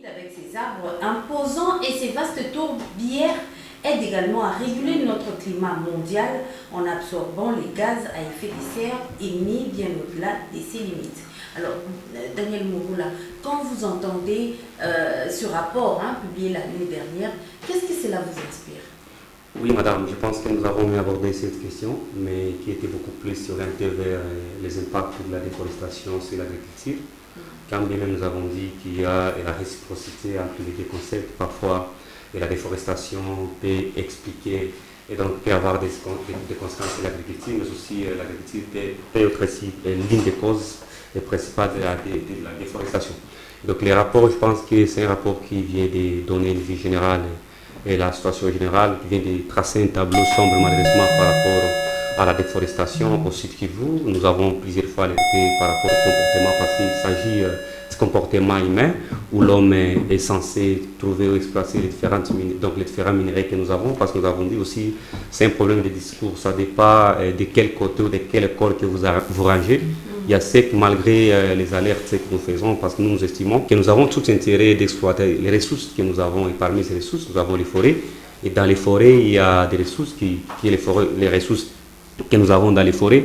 Avec ses arbres imposants et ses vastes tourbières aide également à réguler notre climat mondial en absorbant les gaz à effet de serre émis bien au-delà de ses limites. Alors, Daniel Mouroula, quand vous entendez ce rapport publié l'année dernière, qu'est-ce que cela vous inspire? Oui, madame, je pense que nous avons abordé cette question, mais qui était beaucoup plus orientée vers les impacts de la déforestation sur l'agriculture. Quand bien même nous avons dit qu'il y a la réciprocité entre les deux concepts, parfois la déforestation peut expliquer et donc peut avoir des conséquences sur l'agriculture, mais aussi l'agriculture peut être aussi l'une des causes principales de la déforestation. Donc les rapports, je pense que c'est un rapport qui vient de donner une vue générale et la situation générale, qui vient de tracer un tableau sombre malheureusement par rapport à la déforestation au Sud Kivu. Nous avons plusieurs fois alerté par rapport au comportement parce qu'il s'agit de comportement humain où l'homme est censé trouver ou exploiter les différents minerais que nous avons, parce que nous avons dit aussi c'est un problème de discours, ça dépend de quel côté ou de quelle école que vous rangez. Il y a ce que malgré les alertes que nous faisons, parce que nous estimons que nous avons tout intérêt d'exploiter les ressources que nous avons, et parmi ces ressources nous avons les forêts, et dans les forêts il y a des ressources les ressources que nous avons dans les forêts,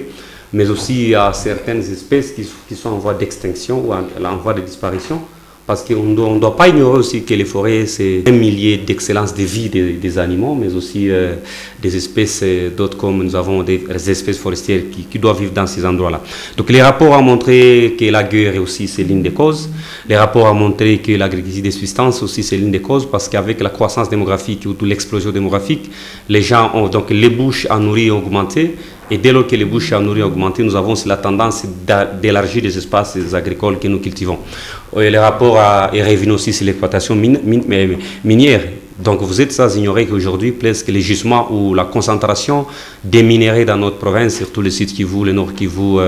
mais aussi il y a certaines espèces qui sont en voie d'extinction ou en voie de disparition, parce qu'on ne doit pas ignorer aussi que les forêts, c'est un milieu d'excellence de vie des animaux, mais aussi des espèces d'autres, comme nous avons des espèces forestières qui doivent vivre dans ces endroits-là. Donc les rapports ont montré que la guerre aussi c'est l'une des causes. Les rapports ont montré que l'agriculture de subsistance aussi c'est l'une des causes, parce qu'avec la croissance démographique ou l'explosion démographique, les gens ont, donc les bouches à nourrir ont augmenté. Et dès lors que les bouches à nourrir ont augmenté, nous avons la tendance d'élargir les espaces agricoles que nous cultivons. Et le rapport est revenu aussi sur l'exploitation minière. Donc vous êtes sans ignorer qu'aujourd'hui, presque les gisements ou la concentration des minéraux dans notre province, surtout le sud Kivu, le nord Kivu,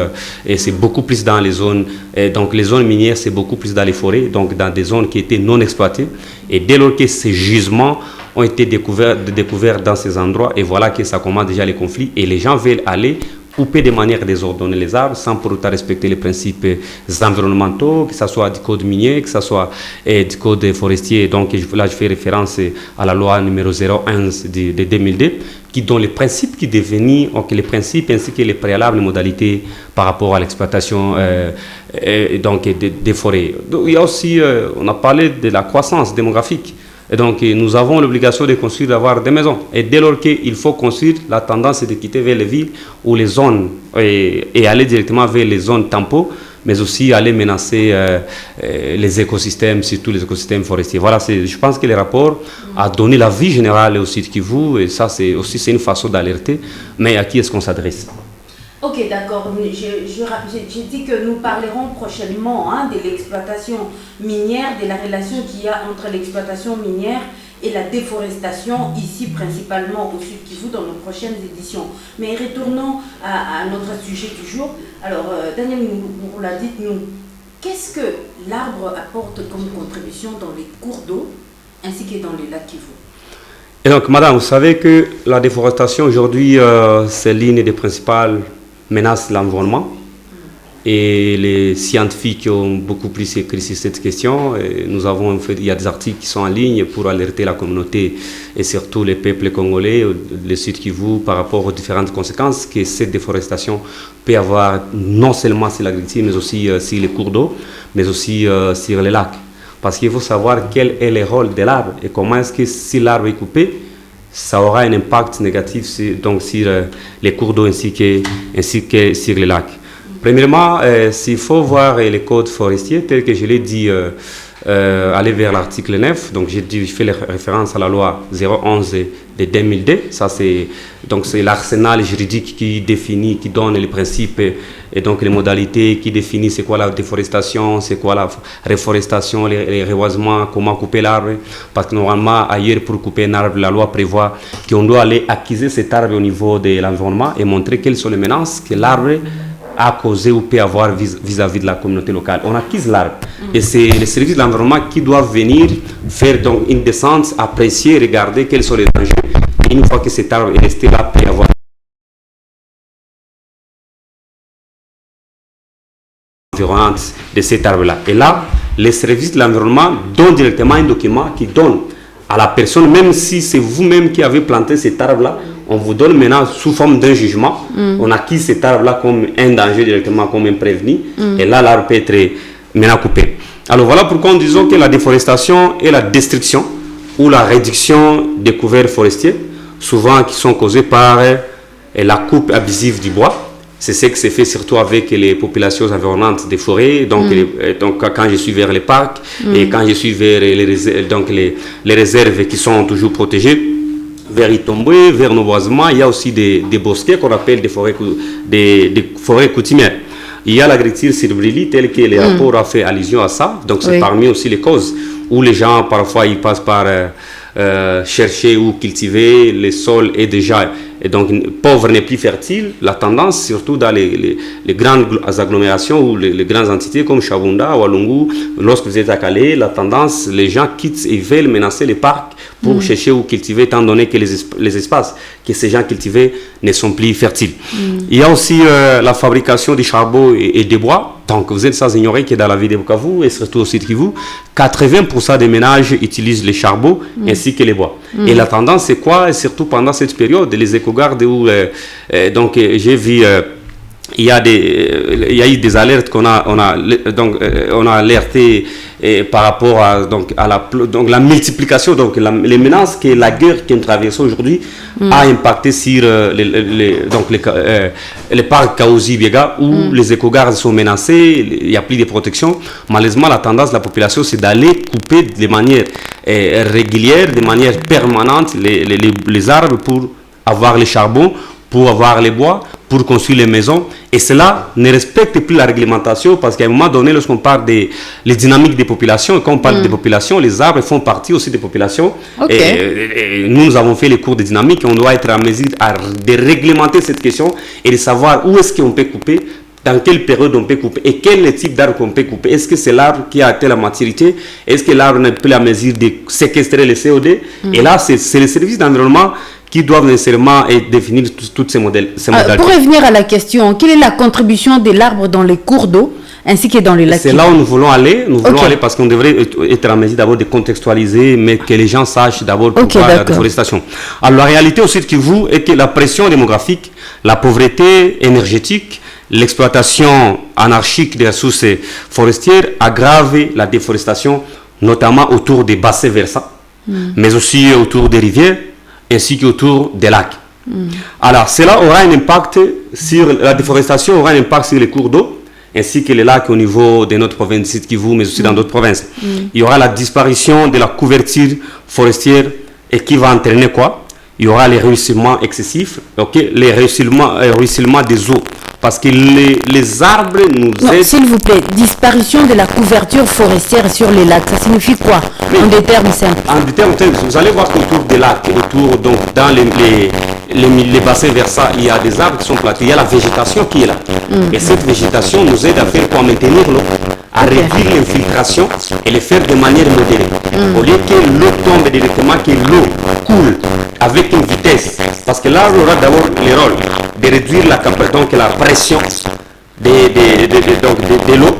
et c'est beaucoup plus dans les zones, donc les zones minières, c'est beaucoup plus dans les forêts, donc dans des zones qui étaient non exploitées. Et dès lors que ces gisements ont été découverts dans ces endroits, et voilà que ça commence déjà les conflits, et les gens veulent aller couper de manière désordonnée les arbres sans pour autant respecter les principes environnementaux, que ce soit du code minier, que ce soit du code forestier. Donc là, je fais référence à la loi numéro 01 de 2002, qui donne les principes qui deviennent, les principes ainsi que les préalables, les modalités par rapport à l'exploitation des forêts. Donc, il y a aussi, on a parlé de la croissance démographique. Et donc, nous avons l'obligation de construire, d'avoir des maisons. Et dès lors qu'il faut construire, la tendance est de quitter vers les villes ou les zones et aller directement vers les zones tampons, mais aussi aller menacer les écosystèmes, surtout les écosystèmes forestiers. Voilà, je pense que le rapport a donné la vie générale au Sud Kivu, et ça, c'est une façon d'alerter. Mais à qui est-ce qu'on s'adresse? Ok, d'accord. J'ai dit que nous parlerons prochainement de l'exploitation minière, de la relation qu'il y a entre l'exploitation minière et la déforestation, ici principalement au Sud Kivu, dans nos prochaines éditions. Mais retournons à notre sujet du jour. Alors, Daniel Mouroula, dites-nous, qu'est-ce que l'arbre apporte comme contribution dans les cours d'eau ainsi que dans les lacs Kivu? Et donc, madame, vous savez que la déforestation aujourd'hui, c'est l'une des principales menace l'environnement, et les scientifiques ont beaucoup plus écrit sur cette question. Et il y a des articles qui sont en ligne pour alerter la communauté et surtout les peuples congolais, le Sud Kivu, par rapport aux différentes conséquences que cette déforestation peut avoir, non seulement sur l'agriculture, mais aussi sur les cours d'eau, mais aussi sur les lacs. Parce qu'il faut savoir quel est le rôle de l'arbre et comment est-ce que si l'arbre est coupé, ça aura un impact négatif sur les cours d'eau ainsi que sur les lacs. Premièrement, s'il faut voir les codes forestiers, tels que je l'ai dit aller vers l'article 9. Donc j'ai fait référence à la loi 011 de 2002. Ça c'est l'arsenal juridique qui définit, qui donne les principes et donc les modalités, qui définit c'est quoi la déforestation, c'est quoi la réforestation, les reboisements, comment couper l'arbre. Parce que normalement ailleurs pour couper un arbre, la loi prévoit qu'on doit aller acquiser cet arbre au niveau de l'environnement et montrer quelles sont les menaces que l'arbre a causé ou peut avoir vis-à-vis de la communauté locale. On acquise l'arbre. Et c'est les services de l'environnement qui doivent venir faire donc une descente, apprécier, regarder quels sont les dangers. Et une fois que cet arbre est resté là, peut y avoir environnante de cet arbre-là. Et là, les services de l'environnement donnent directement un document qui donne à la personne, même si c'est vous-même qui avez planté cet arbre-là, on vous donne maintenant sous forme d'un jugement. On acquise cet arbre-là comme un danger directement, comme un prévenu. Et là, l'arbre peut être maintenant coupé. Alors voilà pourquoi nous disons que la déforestation et la destruction ou la réduction des couverts forestiers, souvent qui sont causées par la coupe abusive du bois. C'est ce qui se fait surtout avec les populations environnantes des forêts. Donc, quand je suis vers les parcs et quand je suis vers les réserves qui sont toujours protégées, vers Itombwe, vers nos boisements, il y a aussi des bosquets qu'on appelle des forêts coutumières. Il y a l'agriculture sylvopastorale telle que les rapports ont fait allusion à ça. Donc c'est parmi aussi les causes où les gens parfois ils passent par chercher ou cultiver, le sol est déjà pauvre n'est plus fertile. La tendance, surtout dans les grandes agglomérations ou les grandes entités comme Chabunda ou Walungu, lorsque vous êtes à Calais, la tendance, les gens quittent et veulent menacer les parcs pour chercher ou cultiver, étant donné que les espaces que ces gens cultivaient ne sont plus fertiles. Il y a aussi la fabrication du charbon et des bois. Donc vous êtes sans ignorer que dans la ville de Bukavu et surtout au sud Kivu, 80% des ménages utilisent les charbons ainsi que les bois. Et la tendance c'est quoi? Et surtout pendant cette période, les écogardes où j'ai vu il y a eu des alertes on a alerté par rapport à la multiplication, les menaces que la guerre que nous traversons aujourd'hui a impacté sur les parcs Kaouzi-Biega où les écogardes sont menacés, il n'y a plus de protection. Malheureusement, la tendance de la population, c'est d'aller couper de manière régulière, de manière permanente les arbres pour avoir les charbons, pour avoir les bois, pour construire les maisons. Et cela ne respecte plus la réglementation parce qu'à un moment donné, lorsqu'on parle des dynamiques des populations, et quand on parle des populations, les arbres font partie aussi des populations. Et nous avons fait les cours de dynamique et on doit être en mesure de réglementer cette question et de savoir où est-ce qu'on peut couper, dans quelle période on peut couper et quel type d'arbre qu'on peut couper. Est-ce que c'est l'arbre qui a atteint la maturité? Est-ce que l'arbre n'est plus à mesure de séquestrer le CO2? Et là, c'est les services d'environnement qui doivent nécessairement définir tous ces modèles. Pour revenir à la question, quelle est la contribution de l'arbre dans les cours d'eau ainsi que dans les lacs? C'est là où nous voulons aller. Nous voulons aller parce qu'on devrait être en mesure d'abord de contextualiser, mais que les gens sachent d'abord pourquoi la déforestation. Alors la réalité aussi qui vous est que la pression démographique, la pauvreté énergétique, l'exploitation anarchique des ressources forestières aggravent la déforestation, notamment autour des bassins versants, mais aussi autour des rivières, ainsi qu'autour des lacs. Alors, cela aura un impact sur la déforestation, aura un impact sur les cours d'eau, ainsi que les lacs au niveau de notre province de Kivu, mais aussi dans d'autres provinces. Il y aura la disparition de la couverture forestière et qui va entraîner quoi? Il y aura les ruissellements excessifs, les ruissellements des eaux. Parce que les arbres nous aident... S'il vous plaît, disparition de la couverture forestière sur les lacs, ça signifie quoi? En des termes simples. En des termes simples, vous allez voir qu'autour des lacs, dans les bassins versants, il y a des arbres qui sont plantés, il y a la végétation qui est là. Et cette végétation nous aide à faire quoi? Maintenir l'eau, à réduire l'infiltration et le faire de manière modérée. Au lieu que l'eau tombe directement, que l'eau coule avec une vitesse. Parce que l'arbre aura d'abord le rôle de réduire la pression de l'eau,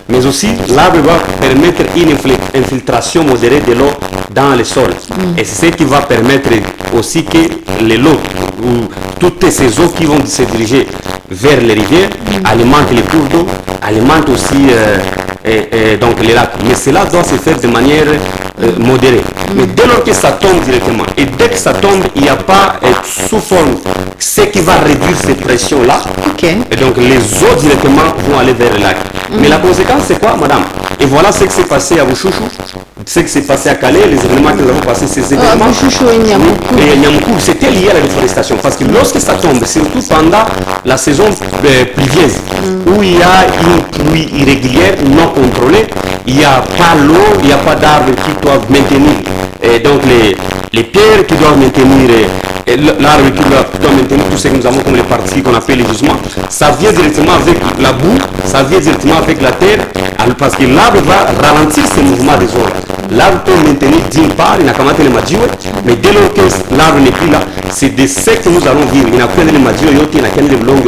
mais aussi l'arbre va permettre une infiltration modérée de l'eau dans le sol. Et c'est ce qui va permettre aussi que l'eau, ou toutes ces eaux qui vont se diriger vers les rivières, alimentent les cours d'eau, alimentent aussi donc les lacs. Mais cela doit se faire de manière modérée. Mais dès lors que ça tombe directement, et dès que ça tombe, il n'y a pas sous forme ce qui va réduire ces pressions-là. Et donc les eaux directement vont aller vers le lac. Mais la conséquence, c'est quoi, madame? Et voilà ce qui s'est passé à Bouchouchou, ce qui s'est passé à Calais, les événements que nous avons passés, ces événements. Bouchouchou et Niamoukou, c'était lié à la déforestation. Parce que lorsque ça tombe, surtout pendant la saison pluvieuse, où il y a une pluie irrégulière, non contrôlée, il n'y a pas l'eau, il n'y a pas d'arbres qui doivent maintenir. Et donc les pierres qui doivent maintenir, l'arbre qui doit maintenir tout ce que nous avons comme les parties qu'on appelle les gisements, ça vient directement avec la boue, ça vient directement avec la terre, parce que l'arbre va ralentir ce mouvement des eaux. L'arbre peut maintenir d'une part, il n'a qu'à mettre les madjiwe, mais dès lors que l'arbre n'est plus là, c'est de ce que nous allons vivre. Il n'a qu'à les madjiwe, il n'a qu'à les longues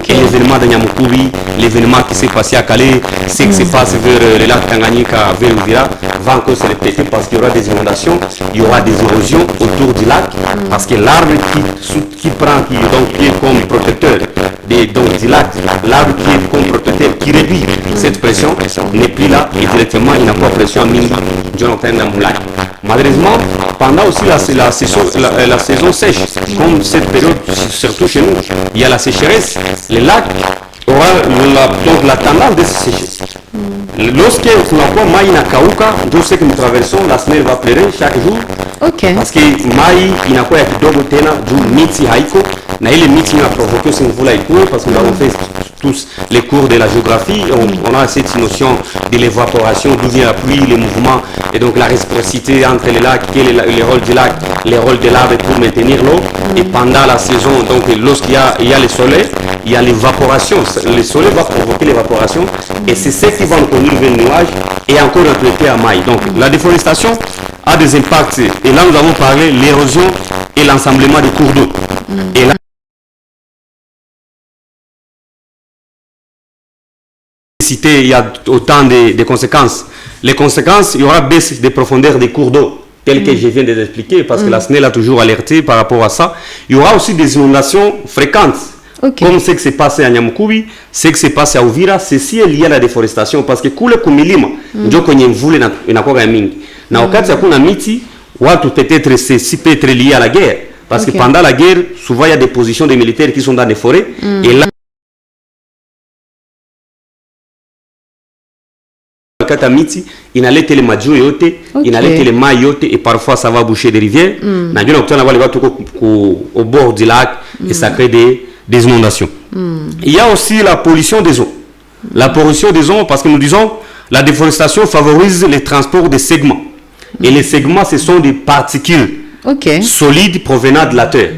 et l'événement de Niamoukouri, l'événement qui s'est passé à Calais, ce qui se passe vers le lac Tanganyika, vers Uvira, va encore se répéter parce qu'il y aura des inondations, il y aura des érosions autour du lac, parce que l'arbre qui est comme protecteur du lac, l'arbre qui est comme protecteur, qui réduit cette pression, n'est plus là et directement il n'a pas pression mine Jonathan dans le lac. Malheureusement, pendant aussi la saison sèche, comme cette période, surtout chez nous, il y a la sécheresse, les lacs aura la tendance de se sécher. Lorsque tunakuwa mai inakauka, ndio ce que nous traversons, la SNEL va pleurer chaque jour. Parce que mai inakuwa ya kidogo tena juu miti haiko na ile miti inaprovoquer cette mvula ikuwe, parce que nous avons fait tous les cours de la géographie, on a cette notion de l'évaporation, d'où vient la pluie, les mouvements et donc la réciprocité entre les lacs, quel est le rôle du lac, le rôle de l'arbre pour maintenir l'eau. Et pendant la saison, donc lorsqu'il y a le soleil, il y a l'évaporation. Le soleil va provoquer l'évaporation et c'est ce qui va nous conduire vers le nuage et encore refléter à maille. Donc la déforestation a des impacts. Et là nous avons parlé de l'érosion et l'ensemblement des cours d'eau. Et là, il y a autant de conséquences. Les conséquences, il y aura baisse des profondeurs des cours d'eau, tel que je viens de l'expliquer, parce que la SNEL a toujours alerté par rapport à ça. Il y aura aussi des inondations fréquentes. Comme ce qui s'est passé à Niamoukouri, ce qui s'est passé à Uvira, ceci est lié à la déforestation parce que kule kumilima ndio kwenye mvule inakuwa mingi. Na wakati hakuna miti, watu peut-être ceci peut être lié à la guerre parce que pendant la guerre, souvent il y a des positions des militaires qui sont dans des forêts et là kata miti inaleta ile majiwe yote, inaleta ile mai yote et parfois ça va boucher des rivières. Na ndio nakutana wale watu au bord du lac et ça crée des inondations. Il y a aussi la pollution des eaux. La pollution des eaux, parce que nous disons la déforestation favorise le transport des segments. Et les segments, ce sont des particules solides provenant de la terre.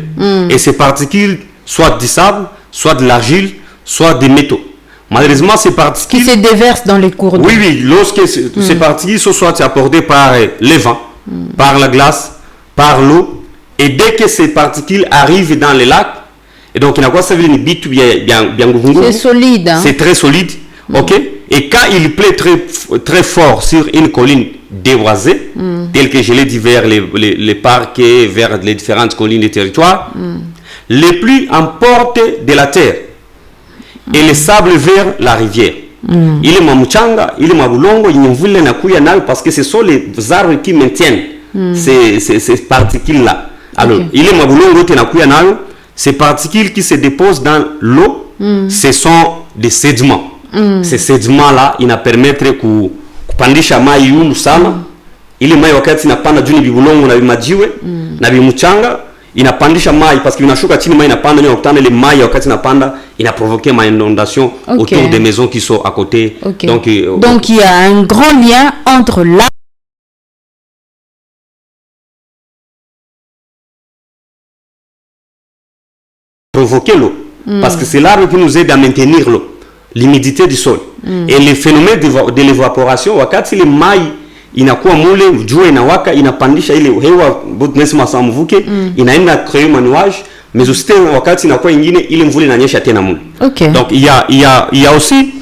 Et ces particules, soit du sable, soit de l'argile, soit des métaux. Malheureusement, ces particules... Qui se déversent dans les cours d'eau. Oui, lorsque ces particules sont soit apportées par les vents, par la glace, par l'eau, et dès que ces particules arrivent dans les lacs, et donc, il y a quoi ça veut dire? C'est solide. Hein? C'est très solide. Et quand il plaît très fort sur une colline déboisée, telle que je l'ai dit vers les parcs et vers les différentes collines des territoires, les pluies emportent de la terre et les sables vers la rivière. Il est mamuchanga, il est mabulongo, il y a parce que ce sont les arbres qui maintiennent ces particules-là. Alors, il est mabulongo, ces particules qui se déposent dans l'eau, ce sont des sédiments. Ces sédiments-là, ils permettent de kupandisha mai yulu sana. Ili mai wakati inapanda juu ni bibulongo na bimajiwe na bimuchanga, inapandisha mai parce que inashuka chini mai inapanda ni wakati ile mai wakati inapanda inaprovoquer ma inondation autour des maisons qui sont à côté. Donc il y a un grand lien entre la provoquer l'eau parce que c'est l'arbre qui nous aide à maintenir l'eau, l'humidité du sol. Et les phénomènes de l'évaporation wakati ile mai inakuwa mule jua inawaka inapandisha ile hewa botnesma samvuke inaenda créer manuage mais aussi wakati inakuwa ingine ile mvule inanyesha tena mule. Donc il y a aussi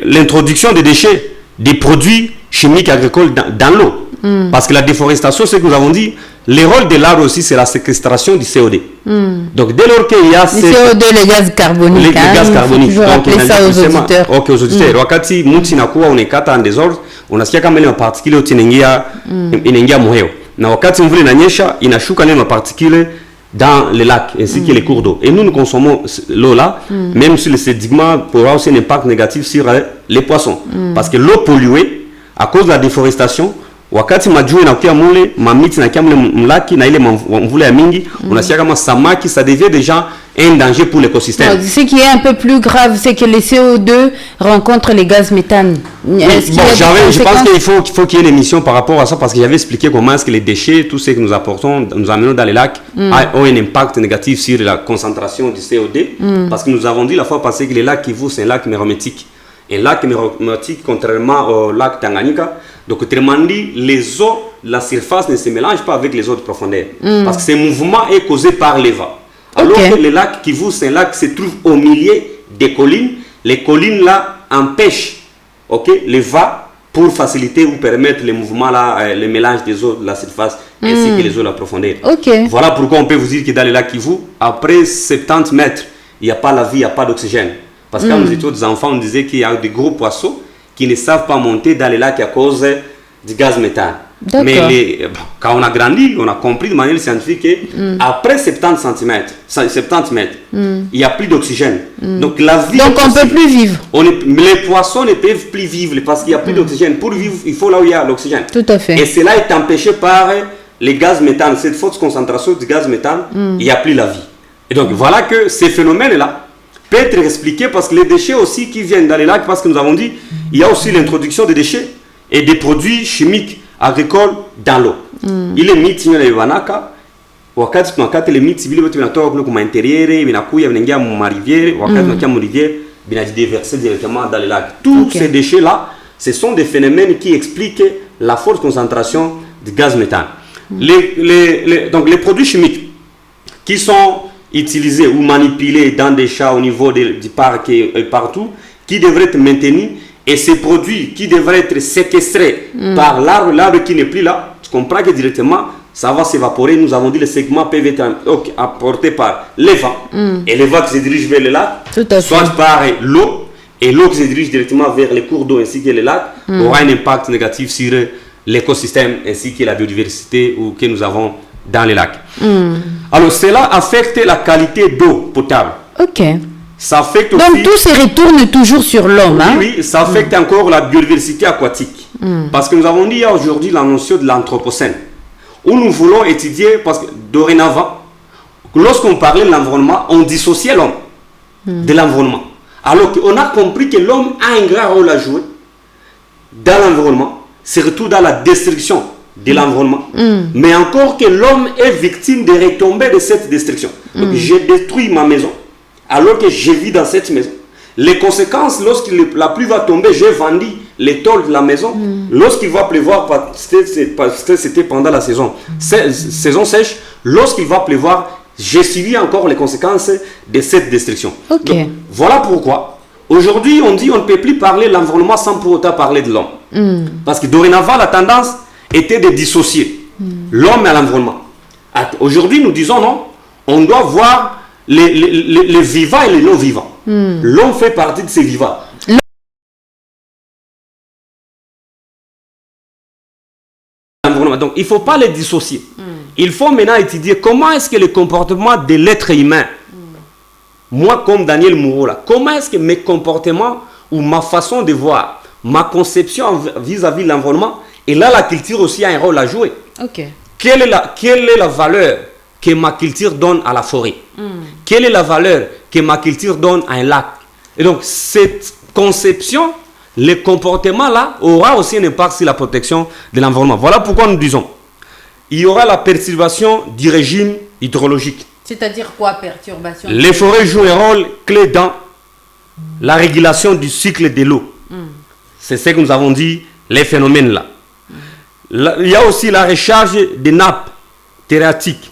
l'introduction des déchets, des produits chimiques agricoles dans l'eau. Parce que la déforestation, c'est ce que nous avons dit, le rôle de l'arbre aussi, c'est la séquestration du CO2. Donc, dès lors qu'il y a... Le CO2, les gaz carboniques. Les gaz carboniques. Il faut rappeler ça aux auditeurs. Ok, aux auditeurs. Wakati muti nakuwa unekata en désordre, unasikia kama ile mapartikile yote inaingia muheo. Na wakati mvula inanyesha, inashuka ile mapartikile dans les lacs ainsi que les cours d'eau. Et nous consommons l'eau là, même si le sédiment pourra aussi un impact négatif sur les poissons. Parce que l'eau polluée, à cause de la déforestation, wakati majua inakuwa mule, mamiti na kiamule mlaki na ile mvula ya mingi, unasikia kama samaki, ça devient déjà un danger pour l'écosystème. Ce qui est un peu plus grave, c'est que les CO2 rencontrent les gaz méthane. Oui, je pense qu'il faut qu'il y ait une émission par rapport à ça, parce que j'avais expliqué comment est-ce que les déchets, tout ce que nous apportons, nous amenons dans les lacs, ont un impact négatif sur la concentration du CO2. Parce que nous avons dit la fois passée que le lac Kivu, c'est un lac mérométique. Un lac mérométique, contrairement au lac Tanganyika. Donc, autrement dit, les eaux, la surface ne se mélange pas avec les eaux de profondeur. Parce que ce mouvement est causé par les vents. Alors que le lac Kivu, c'est un lac qui se trouve au milieu des collines. Les collines là empêchent les vents pour faciliter ou permettre le mouvement là, le mélange des eaux de la surface ainsi que les eaux de la profondeur. Voilà pourquoi on peut vous dire que dans le lac Kivu, après 70 mètres, il n'y a pas la vie, il n'y a pas d'oxygène. Parce que quand nous étions des enfants, on disait qu'il y a des gros poissons qui ne savent pas monter dans les lacs à cause du gaz méthane. Mais quand on a grandi, on a compris de manière scientifique qu'après 70 mètres, il n'y a plus d'oxygène. Donc la vie. Donc on ne peut plus vivre. Les poissons ne peuvent plus vivre parce qu'il n'y a plus d'oxygène. Pour vivre, il faut là où il y a l'oxygène. Tout à fait. Et cela est empêché par les gaz méthane. Cette forte concentration du gaz méthane, il n'y a plus la vie. Et donc voilà que ces phénomènes-là peut être expliqué parce que les déchets aussi qui viennent dans les lacs, parce que nous avons dit, il y a aussi l'introduction des déchets et des produits chimiques agricoles dans l'eau. Il est miti na iwanaka wakati tunakata ile miti vile vitu vinatoka kule kwa interieur vinakuya vinaingia mu rivière wakati tunakia mu rivière vinajiverser directement dans les lacs. Tous ces déchets là, ce sont des phénomènes qui expliquent la forte concentration de gaz méthane. Donc les produits chimiques qui sont utilisés ou manipulés dans des champs au niveau du parc et partout, qui devraient être maintenus, et ces produits qui devraient être séquestrés par l'arbre qui n'est plus là, tu comprends que directement ça va s'évaporer. Nous avons dit les segments peuvent être apportés par les vents, et les vents qui se dirigent vers les lacs, soit par l'eau, et l'eau qui se dirige directement vers les cours d'eau ainsi que les lacs, aura un impact négatif sur l'écosystème ainsi que la biodiversité que nous avons dans les lacs. Alors cela affecte la qualité d'eau potable. Ça affecte aussi... Donc tout se retourne toujours sur l'homme. Oui, ça affecte encore la biodiversité aquatique. Parce que nous avons dit aujourd'hui la notion de l'anthropocène, où nous voulons étudier, parce que dorénavant, lorsqu'on parlait de l'environnement, on dissociait l'homme de l'environnement. Alors qu'on a compris que l'homme a un grand rôle à jouer dans l'environnement, surtout dans la destruction de l'environnement, mais encore que l'homme est victime des retombées de cette destruction. Donc j'ai détruit ma maison alors que je vis dans cette maison. Les conséquences, lorsque la pluie va tomber, j'ai vendu les tôles de la maison. Lorsqu'il va pleuvoir, parce que c'était pendant la saison sèche, lorsqu'il va pleuvoir, j'ai subi encore les conséquences de cette destruction. Donc, voilà pourquoi aujourd'hui on dit on ne peut plus parler de l'environnement sans pour autant parler de l'homme. Parce que dorénavant la tendance était de dissocier l'homme et l'environnement. Aujourd'hui, nous disons non, on doit voir les vivants et les non-vivants. L'homme fait partie de ces vivants. Donc, il ne faut pas les dissocier. Il faut maintenant étudier comment est-ce que le comportement de l'être humain, moi comme Daniel Moreau, comment est-ce que mes comportements ou ma façon de voir, ma conception vis-à-vis de l'environnement, et là, la culture aussi a un rôle à jouer. Quelle est la valeur que ma culture donne à la forêt? Quelle est la valeur que ma culture donne à un lac? Et donc, cette conception, le comportement là, aura aussi un impact sur la protection de l'environnement. Voilà pourquoi nous disons, il y aura la perturbation du régime hydrologique. C'est-à-dire quoi, perturbation? Les forêts jouent un rôle clé dans la régulation du cycle de l'eau. C'est ce que nous avons dit, les phénomènes là. Il y a aussi la recharge des nappes phréatiques.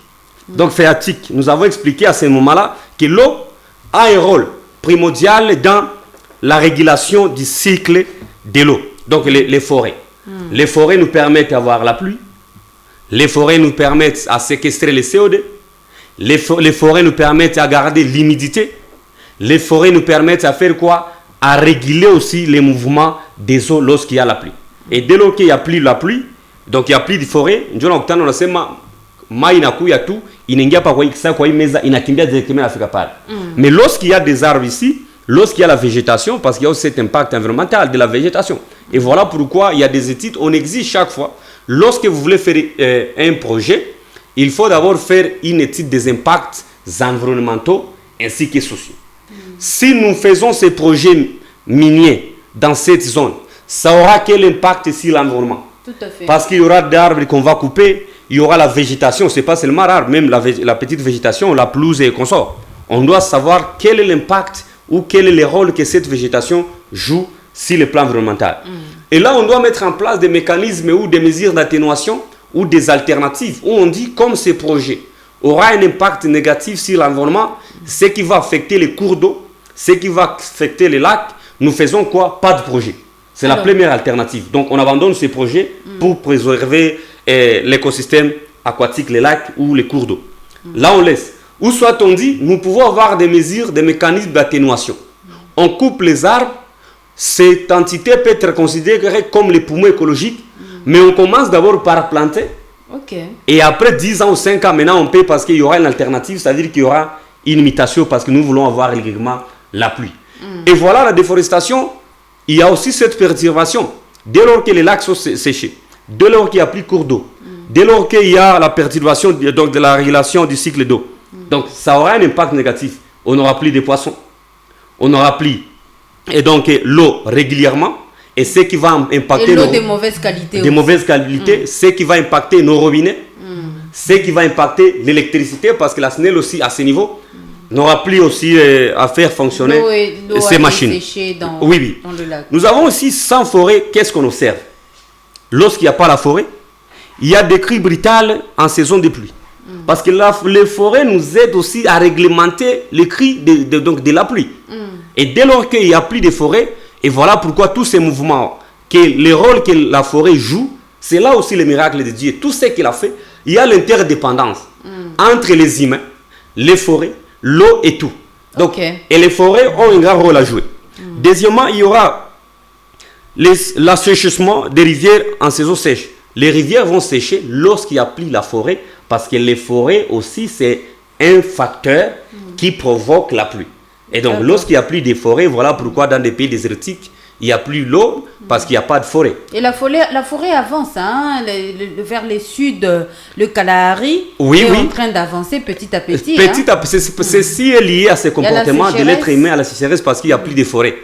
Donc phréatiques, nous avons expliqué à ce moment-là que l'eau a un rôle primordial dans la régulation du cycle de l'eau. Donc les forêts. Les forêts nous permettent d'avoir la pluie. Les forêts nous permettent à séquestrer les CO2. Les forêts nous permettent à garder l'humidité. Les forêts nous permettent à faire quoi? À réguler aussi les mouvements des eaux lorsqu'il y a la pluie. Et dès lors qu'il n'y a plus la pluie, donc il n'y a plus de forêt, mais lorsqu'il y a des arbres ici, lorsqu'il y a la végétation, parce qu'il y a aussi cet impact environnemental de la végétation. Et voilà pourquoi il y a des études, on exige chaque fois, lorsque vous voulez faire un projet, il faut d'abord faire une étude des impacts environnementaux ainsi que sociaux. Si nous faisons ces projets miniers dans cette zone, ça aura quel impact sur l'environnement? Tout à fait. Parce qu'il y aura d'arbres qu'on va couper, il y aura la végétation, ce n'est pas seulement l'arbre, même la petite végétation, la pelouse et consorts. On doit savoir quel est l'impact ou quel est le rôle que cette végétation joue sur le plan environnemental. Et là, on doit mettre en place des mécanismes ou des mesures d'atténuation ou des alternatives où on dit comme ce projet aura un impact négatif sur l'environnement, ce qui va affecter les cours d'eau, ce qui va affecter les lacs, nous faisons quoi? Pas de projet. C'est la première alternative. Donc, on abandonne ces projets pour préserver l'écosystème aquatique, les lacs ou les cours d'eau. Là, on laisse. Ou soit on dit, nous pouvons avoir des mesures, des mécanismes d'atténuation. On coupe les arbres, cette entité peut être considérée comme les poumons écologiques, mais on commence d'abord par planter. Et après 10 ans ou 5 ans, maintenant on paie parce qu'il y aura une alternative, c'est-à-dire qu'il y aura une imitation parce que nous voulons avoir régulièrement la pluie. Et voilà la déforestation. Il y a aussi cette perturbation. Dès lors que les lacs sont séchés, dès lors qu'il n'y a plus de cours d'eau, dès lors qu'il y a la perturbation donc, de la régulation du cycle d'eau, donc ça aura un impact négatif. On n'aura plus de poissons, on n'aura plus et donc l'eau régulièrement, et ce qui va impacter l'eau de mauvaise qualité. De mauvaise qualité, ce qui va impacter nos robinets, ce qui va impacter l'électricité, parce que la SNEL aussi à ce niveau n'aura plus aussi à faire fonctionner ces machines. Dans le lac. Nous avons aussi sans forêt, qu'est-ce qu'on observe? Lorsqu'il n'y a pas la forêt, il y a des crues brutales en saison de pluie. Parce que les forêts nous aident aussi à réglementer les crues de la pluie. Et dès lors qu'il n'y a plus de forêt, et voilà pourquoi tous ces mouvements, le rôle que la forêt joue, c'est là aussi le miracle de Dieu. Tout ce qu'il a fait, il y a l'interdépendance entre les humains, les forêts, l'eau et tout. Donc, et les forêts ont un grand rôle à jouer. Deuxièmement, il y aura l'assèchement des rivières en saison sèche. Les rivières vont sécher lorsqu'il n'y a plus la forêt, parce que les forêts aussi, c'est un facteur qui provoque la pluie. Et donc, lorsqu'il n'y a plus de forêt, voilà pourquoi dans des pays désertiques, il n'y a plus l'eau, parce qu'il n'y a pas de forêt. Et la forêt avance, hein, vers le sud, le Kalahari est en train d'avancer petit à petit. Ceci est lié à ce comportement de l'être humain à la sécheresse, parce qu'il n'y a plus de forêt.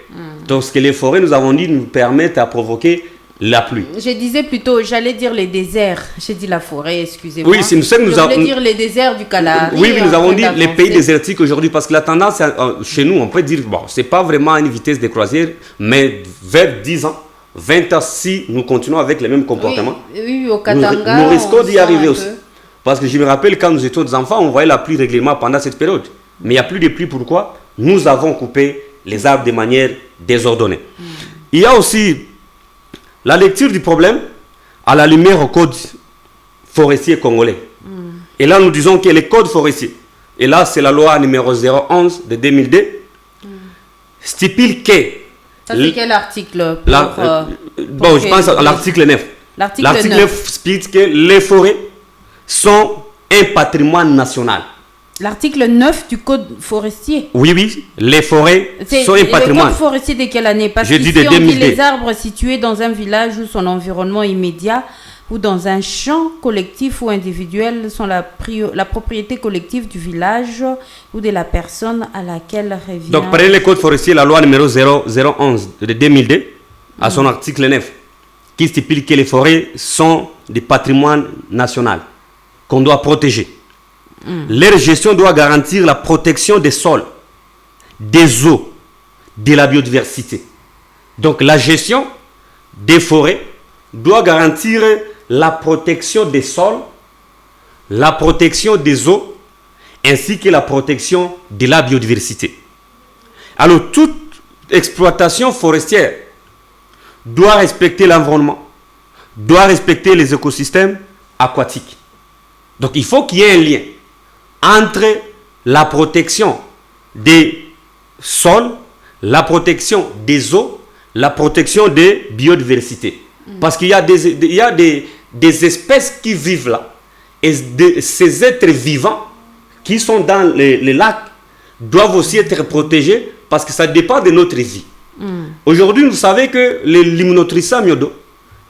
Donc, ce que les forêts, nous avons dit, nous permettent à provoquer la pluie. Je disais plutôt, j'allais dire les déserts. J'ai dit la forêt, excusez-moi. Oui, c'est nous sommes. Je voulais dire les déserts du Kalahari. Oui, mais nous avons dit les pays désertiques aujourd'hui, parce que la tendance, chez nous, on peut dire, bon, c'est pas vraiment une vitesse de croisière, mais vers 10 ans, 20 ans, si nous continuons avec les mêmes comportements, oui, au Katanga, nous risquons d'y arriver aussi. Parce que je me rappelle, quand nous étions des enfants, on voyait la pluie régulièrement pendant cette période. Mais il n'y a plus de pluie, pourquoi? Nous avons coupé les arbres de manière désordonnée. Il y a aussi la lecture du problème à la lumière au code forestier congolais. Et là, nous disons que les codes forestiers, et là, c'est la loi numéro 011 de 2002, stipule que... Ça, c'est quel article bon, je pense à l'article 9. L'article 9 explique que les forêts sont un patrimoine national. L'article 9 du code forestier. Oui, les forêts sont un patrimoine. Le code forestier de quelle année? Parce qu'ici, on dit les arbres situés dans un village ou son environnement immédiat ou dans un champ collectif ou individuel sont la propriété collective du village ou de la personne à laquelle revient. Donc, prenez le code forestier, la loi numéro 011 de 2002, à son article 9, qui stipule que les forêts sont des patrimoines nationaux qu'on doit protéger. Leur gestion doit garantir la protection des sols, des eaux, de la biodiversité. Donc la gestion des forêts doit garantir la protection des sols, la protection des eaux, ainsi que la protection de la biodiversité. Alors toute exploitation forestière doit respecter l'environnement, doit respecter les écosystèmes aquatiques. Donc il faut qu'il y ait un lien entre la protection des sols, la protection des eaux, la protection des biodiversités. Parce qu'il y a des espèces qui vivent là. Et ces êtres vivants qui sont dans les lacs doivent aussi être protégés parce que ça dépend de notre vie. Aujourd'hui, vous savez que les Limnotrissa myodo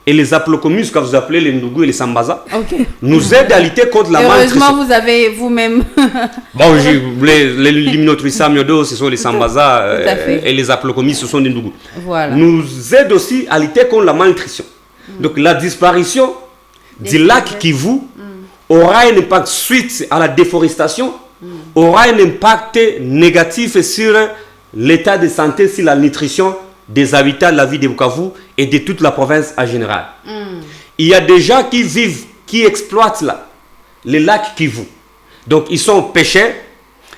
et les Aplocomus, que vous appelez les Ndougou et les Sambaza, nous aident à lutter contre la malnutrition. Heureusement, vous avez vous-même... Bon, les Limnotrissa myodo, ce sont les Sambaza et les Aplocomus, ce sont des Ndougou. Voilà. Nous aident aussi à lutter contre la malnutrition. Donc la disparition du lac Kivu aura un impact suite à la déforestation, aura un impact négatif sur l'état de santé, sur la nutrition des habitants de la ville de Bukavu et de toute la province en général. Il y a des gens qui vivent, qui exploitent là, les lacs Kivu. Donc ils sont pêcheurs,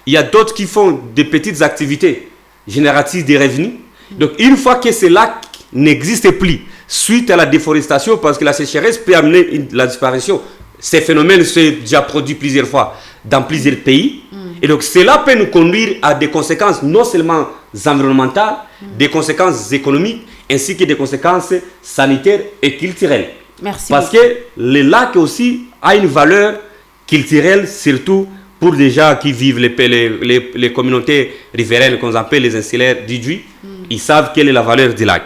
il y a d'autres qui font des petites activités génératrices de revenus. Donc une fois que ces lacs n'existent plus, suite à la déforestation, parce que la sécheresse peut amener la disparition. Ces phénomènes se sont déjà produits plusieurs fois dans plusieurs pays. Et donc cela peut nous conduire à des conséquences non seulement environnementales, des conséquences économiques, ainsi que des conséquences sanitaires et culturelles. Merci parce beaucoup. que le lac aussi a une valeur culturelle, surtout pour les gens qui vivent les communautés riveraines qu'on appelle les insulaires d'Idjui. Ils savent quelle est la valeur du lac.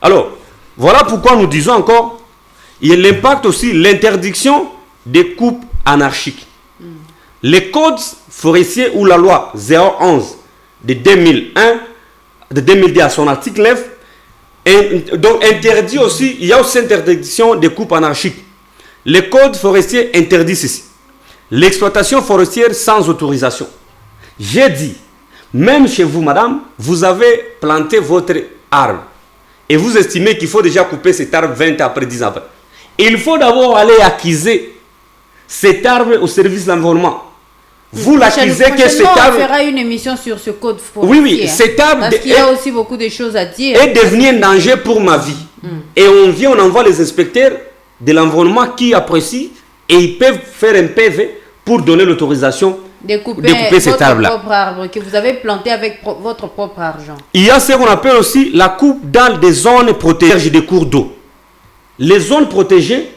Alors, voilà pourquoi nous disons encore, il y a l'impact aussi, l'interdiction des coupes anarchiques. Les codes forestiers ou la loi 011 de 2001, de 2010 à son article 9, donc interdit aussi, il y a aussi interdiction des coupes anarchiques. Les codes forestiers interdisent ceci. L'exploitation forestière sans autorisation. J'ai dit, même chez vous, madame, vous avez planté votre arbre. Et vous estimez qu'il faut déjà couper cet arbre 20 après 10 ans après. Il faut d'abord aller acquiser cet arbre au service de l'environnement. Vous l'acquisez que cet arbre... On fera une émission sur ce code forestier. Oui, cet arbre... Parce qu'il y a aussi beaucoup de choses à dire. Est devenu un danger pour ma vie. Et on envoie les inspecteurs de l'environnement qui apprécient et ils peuvent faire un PV pour donner l'autorisation de couper cet arbre-là. Votre propre arbre que vous avez planté avec votre propre argent. Il y a ce qu'on appelle aussi la coupe dans des zones protégées des cours d'eau. Les zones protégées,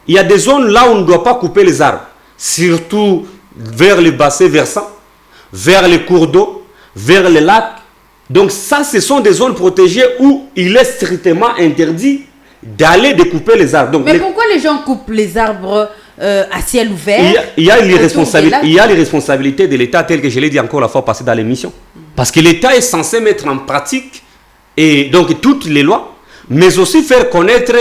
il y a des zones là où on ne doit pas couper les arbres. Surtout vers les bassins versants, vers les cours d'eau, vers les lacs. Donc ça, ce sont des zones protégées où il est strictement interdit d'aller découper les arbres. Donc, mais pourquoi les gens coupent les arbres à ciel ouvert? Il y a les responsabilités de l'État, telles que je l'ai dit encore la fois passée dans l'émission. Parce que l'État est censé mettre en pratique et donc toutes les lois, mais aussi faire connaître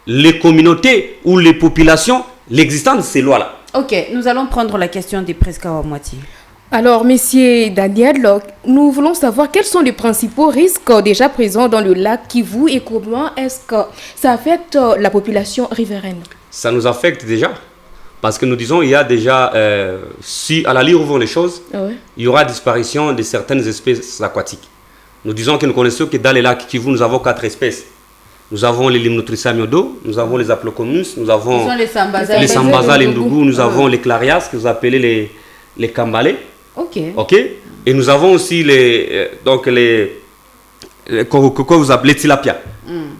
les communautés ou les populations l'existence de ces lois-là. Ok, nous allons prendre la question des presque à moitié. Alors, monsieur Daniel, nous voulons savoir quels sont les principaux risques déjà présents dans le lac Kivu et comment est-ce que ça affecte la population riveraine? Ça nous affecte déjà. Parce que nous disons, il y a déjà, si à la ligne où vont les choses, il y aura disparition de certaines espèces aquatiques. Nous disons que nous connaissons que dans les lacs Kivu, nous avons 4 espèces. Nous avons les Limnotrissa myodo, nous avons les Aplocomus, nous avons les Sambaza, les Ndougou, nous avons les Clarias, que vous appelez les Kambalé. Ok. Et nous avons aussi les tilapia.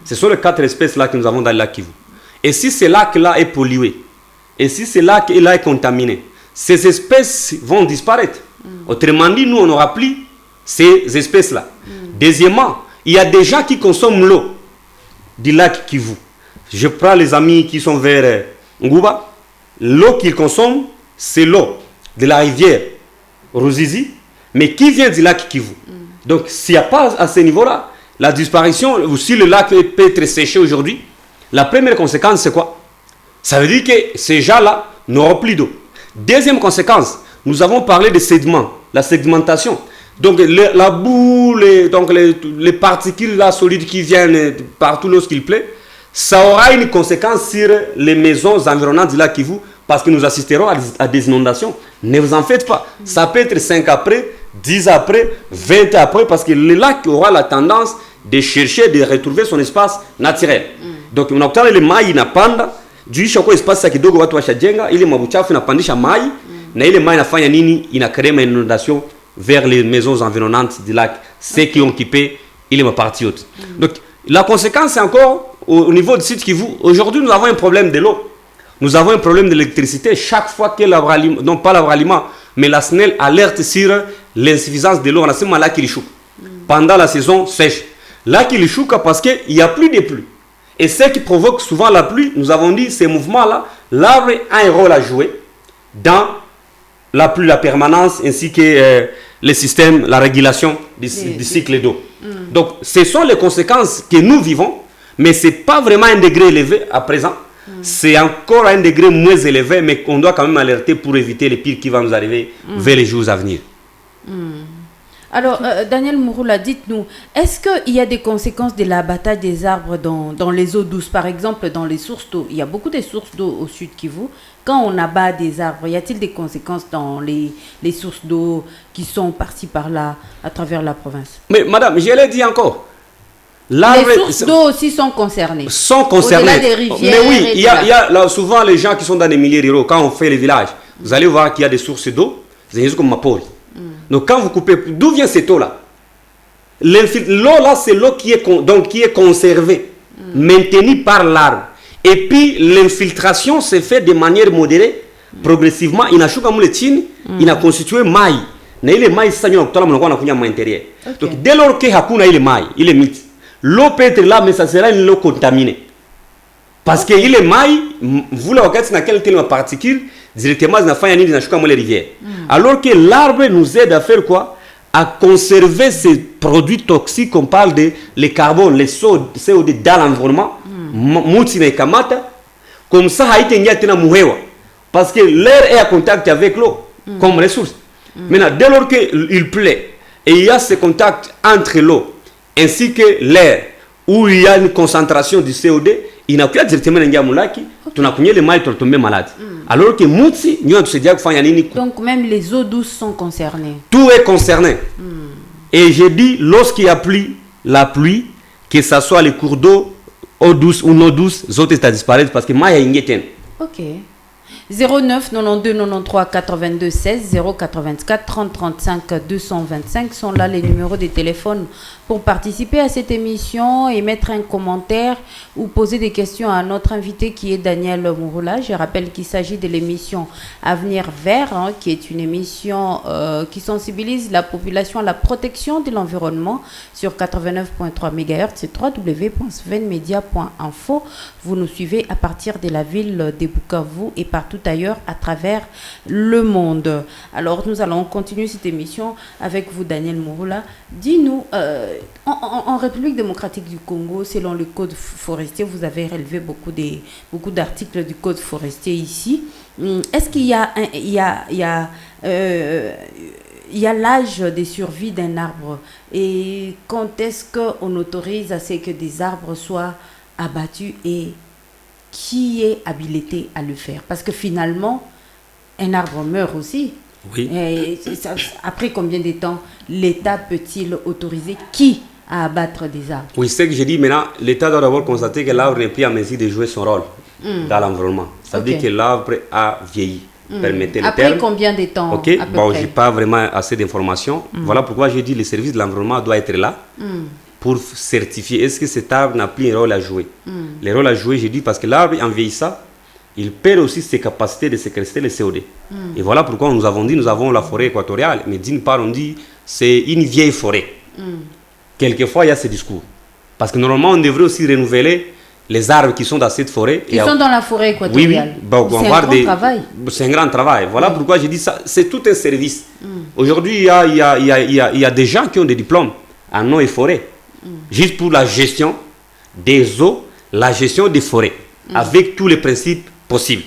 Ce sont les 4 espèces là que nous avons dans le lac Kivu. Et si ce lac-là est pollué, et si ce lac-là est contaminé, ces espèces vont disparaître. Autrement dit, nous, on n'aura plus ces espèces-là. Deuxièmement, il y a des gens qui consomment l'eau du lac Kivu. Je prends les amis qui sont vers Ngouba. L'eau qu'ils consomment, c'est l'eau de la rivière Ruzizi, mais qui vient du lac Kivu. Donc, s'il n'y a pas à ce niveau-là, la disparition, ou si le lac peut être séché aujourd'hui, la première conséquence, c'est quoi? Ça veut dire que ces gens-là n'auront plus d'eau. Deuxième conséquence, nous avons parlé de sédiments, la sédimentation. Donc, la boue, les particules là, solides qui viennent partout lorsqu'il plaît, ça aura une conséquence sur les maisons environnantes du lac Kivu parce que nous assisterons à des inondations. Ne vous en faites pas. Ça peut être 5 après, 10 après, 20 après parce que le lac aura la tendance de chercher, de retrouver son espace naturel. Donc unakutana ile mai inapanda juisha kwa espace kidogo watu washajenga ile mabuchafu inapandisha mai na ile mai inafanya nini, inacrée une inondation vers les maisons environnantes du lac, ceux qui ont occupé ile mapartie haute. Donc la conséquence c'est encore au niveau du site Kivu. Aujourd'hui nous avons un problème de l'eau, nous avons un problème d'électricité. Chaque fois que l'abraliment, non pas l'abraliment, mais la SNEL alerte sur l'insuffisance de l'eau, on a ce lac qui chouque pendant la saison sèche. Là qui chouque parce qu'il n'y a plus de pluie. Et ce qui provoque souvent la pluie, nous avons dit, ces mouvements-là, l'arbre a un rôle à jouer dans la pluie, la permanence, ainsi que le système, la régulation du cycle d'eau. Donc, ce sont les conséquences que nous vivons, mais ce n'est pas vraiment un degré élevé à présent. C'est encore un degré moins élevé, mais on doit quand même alerter pour éviter le pire qui va nous arriver vers les jours à venir. Alors, Daniel Mouroula, dites-nous, est-ce qu'il y a des conséquences de l'abattage des arbres dans les eaux douces? Par exemple, dans les sources d'eau, il y a beaucoup de sources d'eau au sud Kivu. Quand on abat des arbres, y a-t-il des conséquences dans les sources d'eau qui sont par-ci par-là à travers la province? Mais madame, je l'ai dit encore. Les sources d'eau aussi sont concernées. Sont concernées. Au-delà des rivières. Mais oui, il y a là, souvent les gens qui sont dans les milieux ruraux, quand on fait les villages, vous allez voir qu'il y a des sources d'eau, c'est comme ma pôle. Donc quand vous coupez, d'où vient cette eau-là? L'eau là, c'est l'eau qui est conservée, maintenue par l'arbre. Et puis l'infiltration se fait de manière modérée, progressivement. Il a constitué maï. Donc dès lors que hakuna ile maï, il est mythe. L'eau peut être là, mais ça sera une eau contaminée. Parce que il est maï, vous la regardez dans quelle particule, directement dans les rivières. Alors que l'arbre nous aide à faire quoi? À conserver ces produits toxiques qu'on parle de les carbone, les CO2 dans l'environnement. Comme ça, parce que l'air est à contact avec l'eau comme ressource. Maintenant, dès lors qu'il plaît et il y a ce contact entre l'eau ainsi que l'air, où il y a une concentration du CO2, il n'a plus directement les mailles pour tomber malade. Alors que donc même les eaux douces sont concernées. Tout est concerné. Et j'ai dit, lorsqu'il y a la pluie, que ce soit les cours d'eau, eau douce ou non douce, les autres à disparaître parce que ok. 09 92 93 82 16 084 30 35 225 sont là les numéros de téléphone pour participer à cette émission et mettre un commentaire ou poser des questions à notre invité qui est Daniel Mouroula. Je rappelle qu'il s'agit de l'émission Avenir Vert, qui est une émission qui sensibilise la population à la protection de l'environnement sur 89.3 MHz, c'est www.svenmedia.info. Vous nous suivez à partir de la ville de Bukavu et partout ailleurs à travers le monde. Alors nous allons continuer cette émission avec vous, Daniel Mouroula. Dis-nous, en République démocratique du Congo, selon le code forestier, vous avez relevé beaucoup d'articles du code forestier ici. Est-ce qu'il y a l'âge de survie d'un arbre et quand est-ce qu'on autorise à ce que des arbres soient abattus et qui est habilité à le faire? Parce que finalement, un arbre meurt aussi. Oui. Et après combien de temps l'État peut-il autoriser qui à abattre des arbres? Oui, c'est ce que j'ai dit. Maintenant, l'État doit d'abord constater que l'arbre n'est plus à mesure de jouer son rôle dans l'environnement. Ça veut dire que l'arbre a vieilli. Permettez le après terme. Combien de temps? Ok, bon, je n'ai pas vraiment assez d'informations. Voilà pourquoi j'ai dit que le service de l'environnement doit être là. Pour certifier est-ce que cet arbre n'a plus un rôle à jouer. Le rôle à jouer, j'ai dit, parce que l'arbre, en vieillissant, il perd aussi ses capacités de séquestrer le CO2. Et voilà pourquoi nous avons dit, nous avons la forêt équatoriale, mais d'une part, on dit, c'est une vieille forêt. Quelquefois, il y a ce discours. Parce que normalement, on devrait aussi renouveler les arbres qui sont dans cette forêt. Qui sont dans la forêt équatoriale. Oui, oui. C'est un grand travail. C'est un grand travail. Voilà pourquoi j'ai dit ça. C'est tout un service. Aujourd'hui, il y a des gens qui ont des diplômes en eau et forêt. Juste pour la gestion des eaux, la gestion des forêts, avec tous les principes possibles.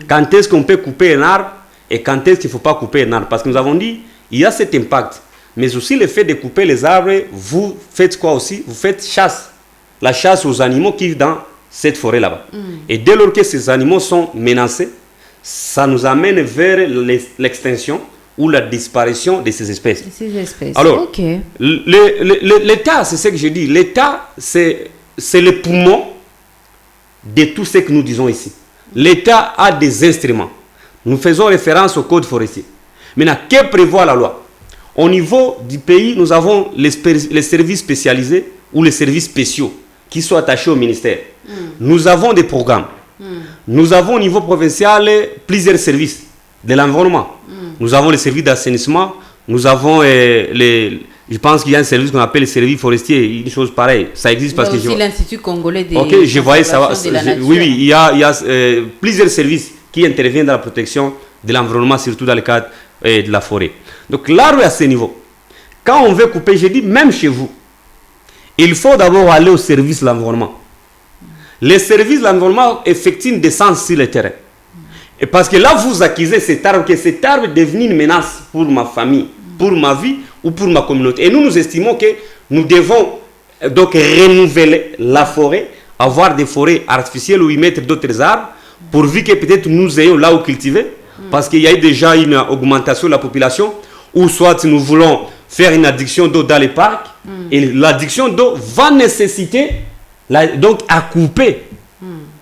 Quand est-ce qu'on peut couper un arbre et quand est-ce qu'il ne faut pas couper un arbre? Parce que nous avons dit, il y a cet impact. Mais aussi le fait de couper les arbres, vous faites quoi aussi? Vous faites chasse. La chasse aux animaux qui vivent dans cette forêt là-bas. Et dès lors que ces animaux sont menacés, ça nous amène vers l'extinction ou la disparition de ces espèces. Alors, l'État, c'est ce que je dis, l'État, c'est le poumon de tout ce que nous disons ici. L'État a des instruments. Nous faisons référence au code forestier. Maintenant, que prévoit la loi? Au niveau du pays, nous avons les services spécialisés ou les services spéciaux qui sont attachés au ministère. Nous avons des programmes. Nous avons au niveau provincial plusieurs services de l'environnement. Nous avons les services d'assainissement. Nous avons je pense qu'il y a un service qu'on appelle le service forestier, une chose pareille. Ça existe parce que aussi l'Institut congolais des ok, je voyais ça. de la nature. Oui, il y a plusieurs services qui interviennent dans la protection de l'environnement, surtout dans le cadre de la forêt. Donc là, à ce niveau, quand on veut couper, je dis même chez vous, il faut d'abord aller au service de l'environnement. Les services de l'environnement effectuent une descente sur le terrain. Et parce que là, vous accusez cet arbre, que cet arbre est devenu une menace pour ma famille, pour ma vie ou pour ma communauté. Et nous estimons que nous devons donc renouveler la forêt, avoir des forêts artificielles ou y mettre d'autres arbres, pourvu que peut-être nous ayons là où cultiver, parce qu'il y a eu déjà une augmentation de la population, ou soit nous voulons faire une adduction d'eau dans les parcs, et l'adduction d'eau va nécessiter donc à couper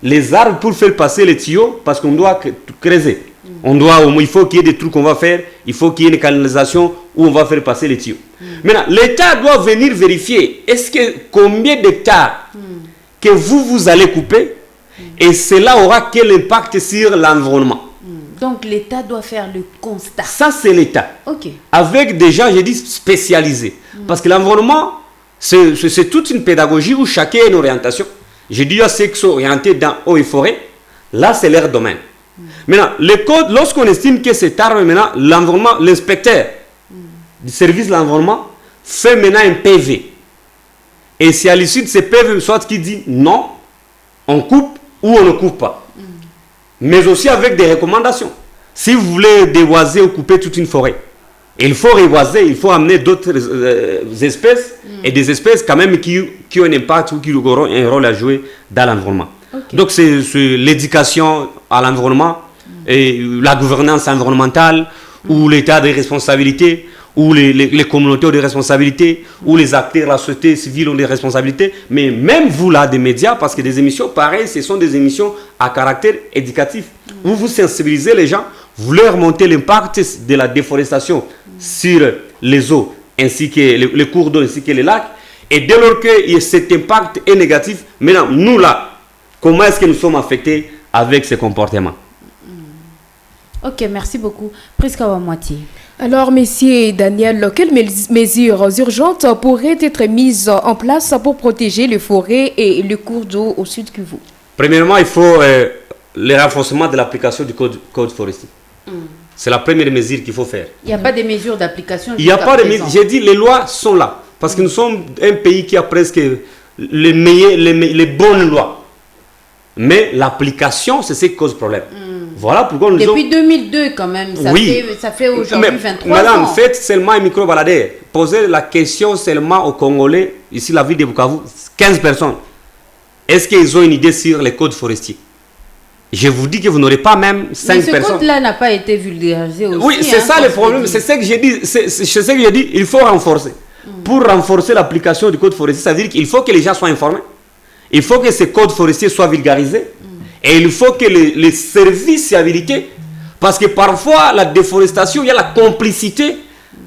les arbres pour faire passer les tuyaux, parce qu'on doit creuser. Il faut qu'il y ait des trucs qu'on va faire, il faut qu'il y ait une canalisation où on va faire passer les tuyaux. Maintenant, l'État doit venir vérifier combien d'hectares que vous allez couper, et cela aura quel impact sur l'environnement. Donc l'État doit faire le constat. Ça, c'est l'État. Ok. Avec des gens, j'ai dit, spécialisés. Parce que l'environnement, c'est toute une pédagogie où chacun a une orientation. J'ai dit à ceux qui sont orientés dans eau et forêt, là, c'est leur domaine. Maintenant, le code, lorsqu'on estime que cet arbre, maintenant, l'environnement, l'inspecteur du service de l'environnement fait maintenant un PV. Et c'est à l'issue de ce PV, soit qui dit non, on coupe ou on ne coupe pas. Mais aussi avec des recommandations. Si vous voulez déboiser ou couper toute une forêt, il faut reboiser, il faut amener d'autres espèces et des espèces quand même qui ont un impact ou qui auront un rôle à jouer dans l'environnement. Okay. Donc c'est l'éducation à l'environnement et la gouvernance environnementale ou l'état de responsabilité ou les communautés ont des responsabilités ou les acteurs, la société civile ont des responsabilités. Mais même vous là, des médias, parce que des émissions pareilles, ce sont des émissions à caractère éducatif. Vous sensibilisez les gens, vous leur montrez l'impact de la déforestation sur les eaux, ainsi que les cours d'eau, ainsi que les lacs. Et dès lors que cet impact est négatif, maintenant, nous là, comment est-ce que nous sommes affectés avec ces comportements? Ok, merci beaucoup. Presque à moitié. Alors, Monsieur Daniel, quelles mesures urgentes pourraient être mises en place pour protéger les forêts et les cours d'eau au sud Kivu? Premièrement, il faut le renforcement de l'application du code forestier. C'est la première mesure qu'il faut faire. Il n'y a pas de mesures d'application. Il n'y a pas de mesures. J'ai dit, les lois sont là. Parce que nous sommes un pays qui a presque les bonnes lois. Mais l'application, c'est ce qui cause problème. Voilà pourquoi nous Depuis 2002 quand même, ça fait aujourd'hui 23 madame, ans. faites seulement un micro-baladeur. Posez la question seulement aux Congolais, ici la ville de Bukavu, 15 personnes. Est-ce qu'ils ont une idée sur les codes forestiers? Je vous dis que vous n'aurez pas même 5 personnes. Mais ce code-là n'a pas été vulgarisé aussi. Oui, c'est ça le problème. C'est ce que j'ai dit. C'est ce que j'ai dit. Il faut renforcer. Pour renforcer l'application du code forestier, ça veut dire qu'il faut que les gens soient informés. Il faut que ces codes forestiers soient vulgarisés. Et il faut que les services soient habilités. Parce que parfois, la déforestation, il y a la complicité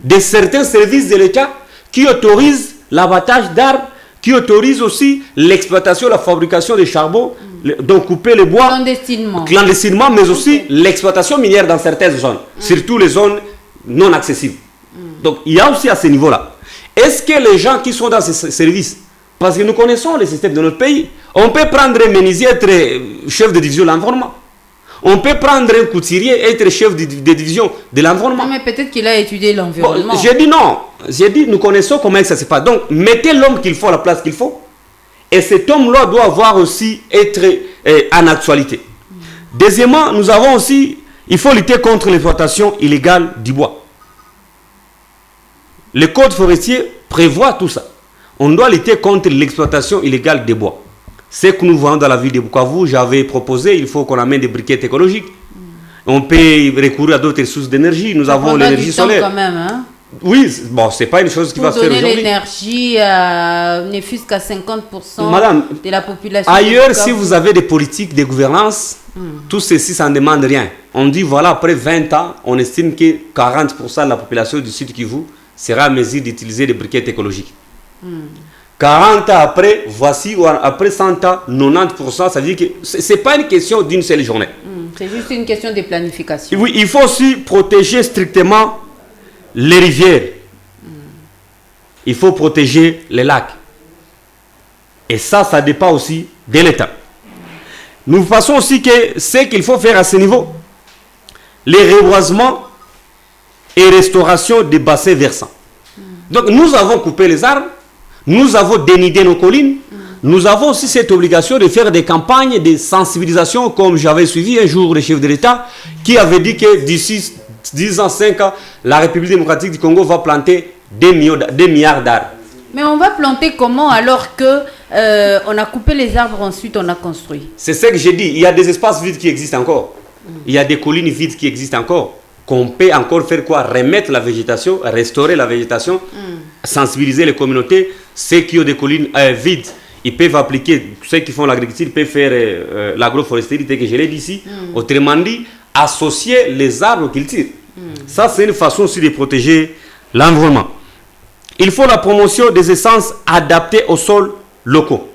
de certains services de l'État qui autorisent l'abattage d'arbres, qui autorisent aussi l'exploitation, la fabrication de charbon, donc couper les bois. Clandestinement, mais aussi l'exploitation minière dans certaines zones, surtout les zones non accessibles. Donc, il y a aussi à ce niveau-là. Est-ce que les gens qui sont dans ces services, parce que nous connaissons les systèmes de notre pays, on peut prendre un menuisier, être chef de division de l'environnement. On peut prendre un couturier, être chef de division de l'environnement. Mais peut-être qu'il a étudié l'environnement. J'ai dit non. J'ai dit, nous connaissons comment ça se passe. Donc, mettez l'homme qu'il faut à la place qu'il faut. Et cet homme-là doit avoir aussi être en actualité. Deuxièmement, nous avons aussi, il faut lutter contre l'exploitation illégale du bois. Le code forestier prévoit tout ça. On doit lutter contre l'exploitation illégale des bois. Ce que nous voyons dans la ville de Bukavu, j'avais proposé, il faut qu'on amène des briquettes écologiques. On peut recourir à d'autres sources d'énergie. Nous avons l'énergie solaire. Quand même, hein? Oui, bon, c'est pas une chose qui va se faire donner aujourd'hui. l'énergie ne fût-ce qu'à 50% Madame, de la population. ailleurs, si vous avez des politiques de gouvernance, tout ceci, ça ne demande rien. On dit, voilà, après 20 ans, on estime que 40% de la population du Sud Kivu sera à mesure d'utiliser des briquettes écologiques. 40 ans après, voici, ou après 100 ans, 90%, ça veut dire que ce n'est pas une question d'une seule journée. C'est juste une question de planification. Oui, il faut aussi protéger strictement les rivières. Il faut protéger les lacs. Et ça dépend aussi de l'État. Nous pensons aussi que ce qu'il faut faire à ce niveau, les reboisements et restauration des bassins versants. Donc nous avons coupé les arbres, nous avons dénudé nos collines, nous avons aussi cette obligation de faire des campagnes de sensibilisation, comme j'avais suivi un jour le chef de l'État qui avait dit que d'ici 10 ans, 5 ans, la République démocratique du Congo va planter des milliards d'arbres. Mais on va planter comment alors que on a coupé les arbres, ensuite on a construit? C'est ce que j'ai dit. Il y a des espaces vides qui existent encore. Il y a des collines vides qui existent encore. Qu'on peut encore faire quoi? Remettre la végétation, restaurer la végétation, sensibiliser les communautés. Ceux qui ont des collines vides, ils peuvent appliquer, ceux qui font l'agriculture, ils peuvent faire l'agroforesterie, que je l'ai dit ici. Autrement dit, associer les arbres qu'ils tirent. Ça, c'est une façon aussi de protéger l'environnement. Il faut la promotion des essences adaptées aux sols locaux.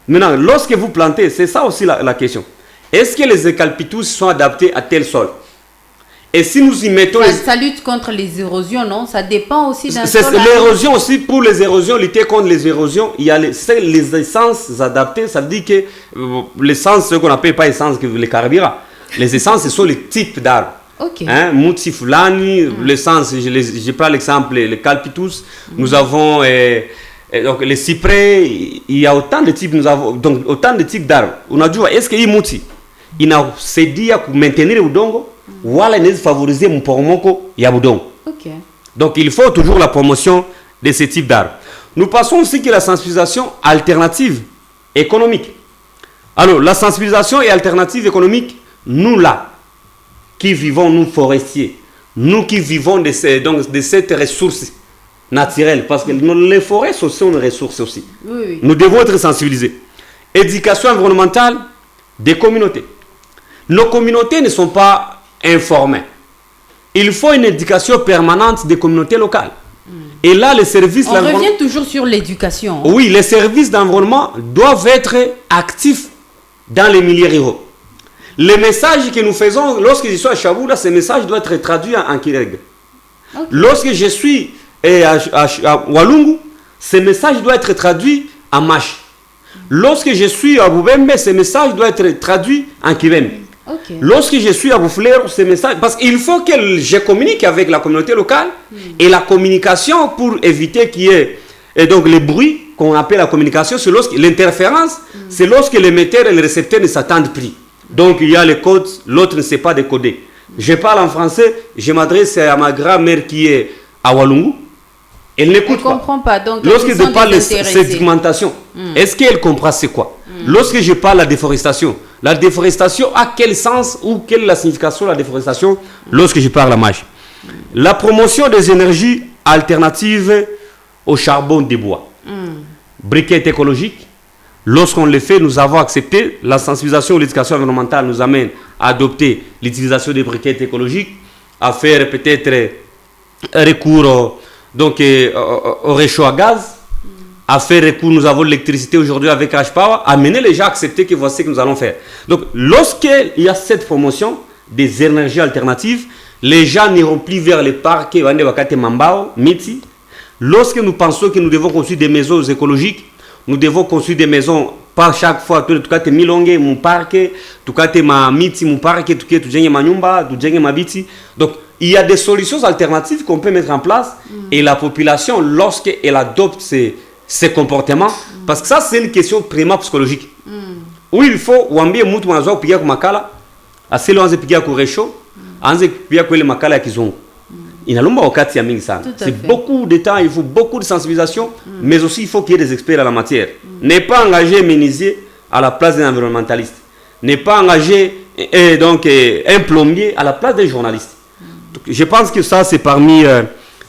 Maintenant, lorsque vous plantez, c'est ça aussi la question. Est-ce que les eucalyptus sont adaptés à tel sol? Et si nous y mettons... Ça lutte contre les érosions, non? Ça dépend aussi d'un sol. L'érosion aussi, pour les érosions, lutter contre les érosions, il y a les essences adaptées, ça veut dire que l'essence, ce qu'on appelle pas essence, les carburants. Les essences, ce sont les types d'arbres. Ok. Mouti Fulani, l'essence, je prends l'exemple, les calpitus, nous avons donc les cyprès, il y a autant de types, nous avons donc autant de types d'arbres. On a dit, est-ce qu'il y a mouti? Il a cédé à maintenir le dongo, ou à favoriser mon pormoko, il y a budongo. Ok. Donc il faut toujours la promotion de ce type d'arbres. Nous passons aussi que la sensibilisation alternative économique. Alors, la sensibilisation et alternative économique, nous là, qui vivons, nous forestiers, nous qui vivons de cette ressource naturelle, parce que les forêts sont une ressource aussi. Oui. Nous devons être sensibilisés. Éducation environnementale des communautés. Nos communautés ne sont pas informées. Il faut une éducation permanente des communautés locales. Et là, les services... On revient toujours sur l'éducation. Oui, les services d'environnement doivent être actifs dans les milieux ruraux. Les messages que nous faisons, lorsque je suis à Chaboula, ces messages doivent être traduits en Kireg. Okay. Lorsque je suis à Walungu, ces messages doivent être traduits en Mash. Lorsque je suis à Boubembe, ces messages doivent être traduits en Kibembe. Okay. Lorsque je suis à Boufleur, ces messages... Parce qu'il faut que je communique avec la communauté locale et la communication pour éviter qu'il y ait... Et donc les bruits qu'on appelle la communication, c'est lorsque l'interférence, c'est lorsque l'émetteur et le récepteur ne s'attendent plus. Donc il y a les codes, l'autre ne sait pas décoder. Je parle en français, je m'adresse à ma grand-mère qui est à Walungu. Elle n'écoute pas. Comprend pas. Donc, lorsque je parle de sédimentation, est-ce qu'elle comprend c'est quoi? Lorsque je parle de la déforestation a quel sens ou quelle est la signification de la déforestation lorsque je parle à Mage? La promotion des énergies alternatives au charbon de bois. Briquettes écologiques. Lorsqu'on le fait, nous avons accepté. La sensibilisation et l'éducation environnementale nous amène à adopter l'utilisation des briquettes écologiques, à faire peut-être recours au réchaud à gaz, à faire recours, nous avons l'électricité aujourd'hui avec H-Power, amener les gens à accepter que voici ce que nous allons faire. Donc, lorsqu'il y a cette promotion des énergies alternatives, les gens n'iront plus vers les parcs, Miti. Lorsque nous pensons que nous devons construire des maisons écologiques, nous devons construire des maisons pas chaque fois. En tout cas, milonge mon parc, en tout cas, ma miti mon parc, en tout cas, tu ma nyumba, tu ma biti. Donc, il y a des solutions alternatives qu'on peut mettre en place et la population, lorsqu'elle adopte ces comportements, parce que ça, c'est une question vraiment psychologique. Où il faut, wambie moutou mazo pigia kumakala, aselo anze pigia kuresho, anze pigia kwele makala kizungu. Inalomba wakati ya mingi sana. C'est beaucoup de temps, il faut beaucoup de sensibilisation, mais aussi il faut qu'il y ait des experts à la matière. Ne pas engager un menuisier à la place d'un environnementaliste. Ne pas engager un plombier à la place d'un journaliste. Donc, je pense que ça, c'est parmi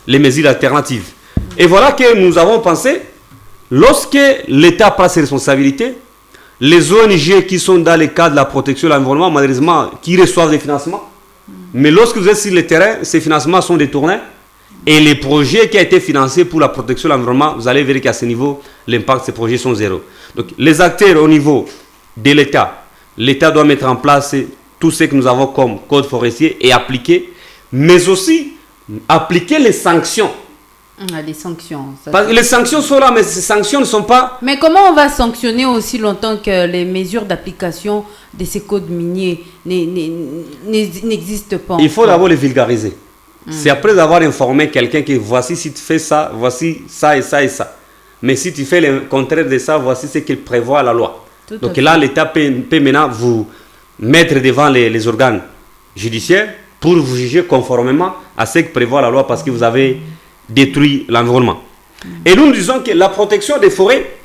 les mesures alternatives. Et voilà que nous avons pensé, lorsque l'État prend ses responsabilités, les ONG qui sont dans le cadre de la protection de l'environnement, malheureusement, qui reçoivent des financements, mais lorsque vous êtes sur le terrain, ces financements sont détournés et les projets qui ont été financés pour la protection de l'environnement, vous allez vérifier qu'à ce niveau, l'impact de ces projets sont zéro. Donc les acteurs au niveau de l'État, l'État doit mettre en place tout ce que nous avons comme code forestier et appliquer, mais aussi appliquer les sanctions. Les sanctions. Parce que les sanctions sont là, mais ces sanctions ne sont pas... Mais comment on va sanctionner aussi longtemps que les mesures d'application de ces codes miniers n'existent pas? Il faut d'abord les vulgariser. C'est après avoir informé quelqu'un que voici si tu fais ça, voici ça et ça et ça. Mais si tu fais le contraire de ça, voici ce qu'il prévoit la loi. Donc là, l'État peut maintenant vous mettre devant les organes judiciaires pour vous juger conformément à ce que prévoit la loi parce que vous avez détruit l'environnement. Et nous disons que la protection des forêts,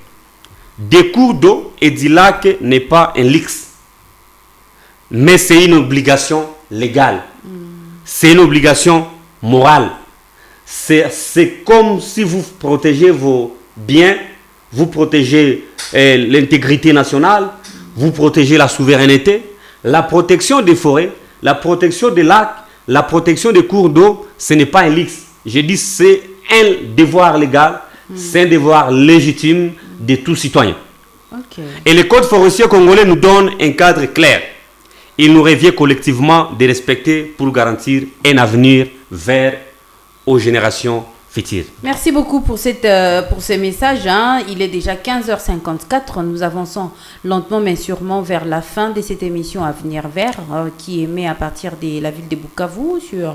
des cours d'eau et du lac n'est pas un luxe, mais c'est une obligation légale. C'est une obligation morale. C'est comme si vous protégez vos biens, vous protégez l'intégrité nationale, vous protégez la souveraineté. La protection des forêts, la protection des lacs, la protection des cours d'eau, ce n'est pas un luxe. Je dis c'est un devoir légal, c'est un devoir légitime de tout citoyen. Et le code forestier congolais nous donne un cadre clair. Il nous revient collectivement de respecter pour garantir un avenir vert aux générations futures. Merci beaucoup pour ces messages. Il est déjà 15h54. Nous avançons lentement mais sûrement vers la fin de cette émission Avenir Vert qui émet à partir de la ville de Bukavu sur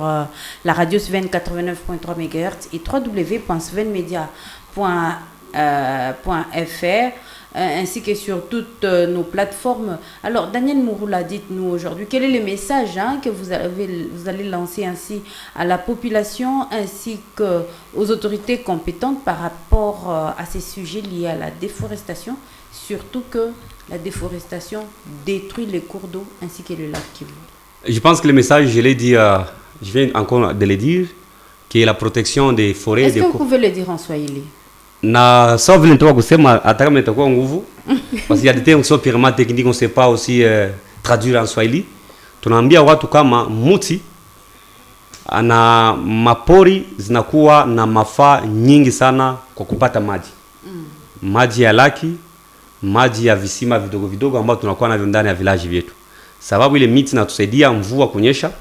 la radio Sven 89.3 MHz et www.svenmedia.fr ainsi que sur toutes nos plateformes. Alors, Daniel Mouroula, dites-nous aujourd'hui, quel est le message que vous allez lancer ainsi à la population ainsi qu'aux autorités compétentes par rapport à ces sujets liés à la déforestation, surtout que la déforestation détruit les cours d'eau ainsi que le lac Kivu? Je pense que le message, je l'ai dit, je viens encore de le dire, qui est la protection des forêts. Est-ce que vous pouvez le dire en swahili? Na sawa vile nitoka kusema hata kama itakuwa nguvu parce qu'il y a des termes qui sont purement techniques, on ne sait pas aussi traduire en Swahili. Tunaambia watu kama muti ana mapori zinakuwa na mafaa nyingi sana kwa kupata maji. Maji ya laki, maji ya visima vidogo vidogo ambao tunakuwa navyo ndani ya village vyetu. Sababu ile miti inatusaidia mvua kunyesha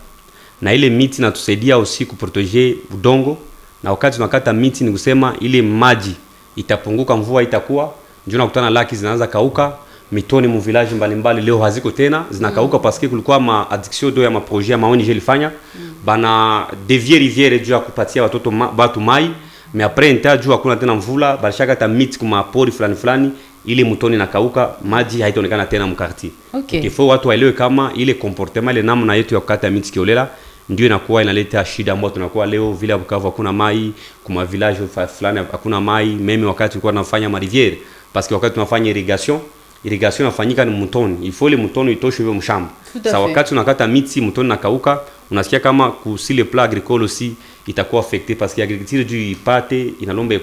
na ile miti inatusaidia aussi kuproteger udongo, na wakati tunakata miti ni kusema ile maji itapunguka, mvua itakuwa, ndio nakutana laki zinaanza kauka, mitoni mu village mbalimbali leo haziko tena, zinakauka parce que kulikuwa ma addiction do ya ma projet ya maoni jelifanya bana devier rivière juu ya kupatia watoto batu mai, mais après nta juu hakuna tena mvula, balishaka ta miti kuma pori fulani ile mutoni na kauka, maji haitaonekana tena mkarti. Okay. Faut watu waelewe kama ile comportement ile namna yetu ya kukata miti kiolela ndio inakuwa inaleta shida ambayo tunakuwa leo vile Bukavu hakuna mai, kuma village fulani hakuna mai, meme wakati tulikuwa tunafanya ma rivière parce que wakati tunafanya irrigation inafanyika ni mtoni, il faut le mtoni itoshe hiyo mshamba. Sasa wakati tunakata miti mtoni na kauka, unasikia kama kusile plan agricole aussi itakuwa affecté parce que agriculture du ipate inalomba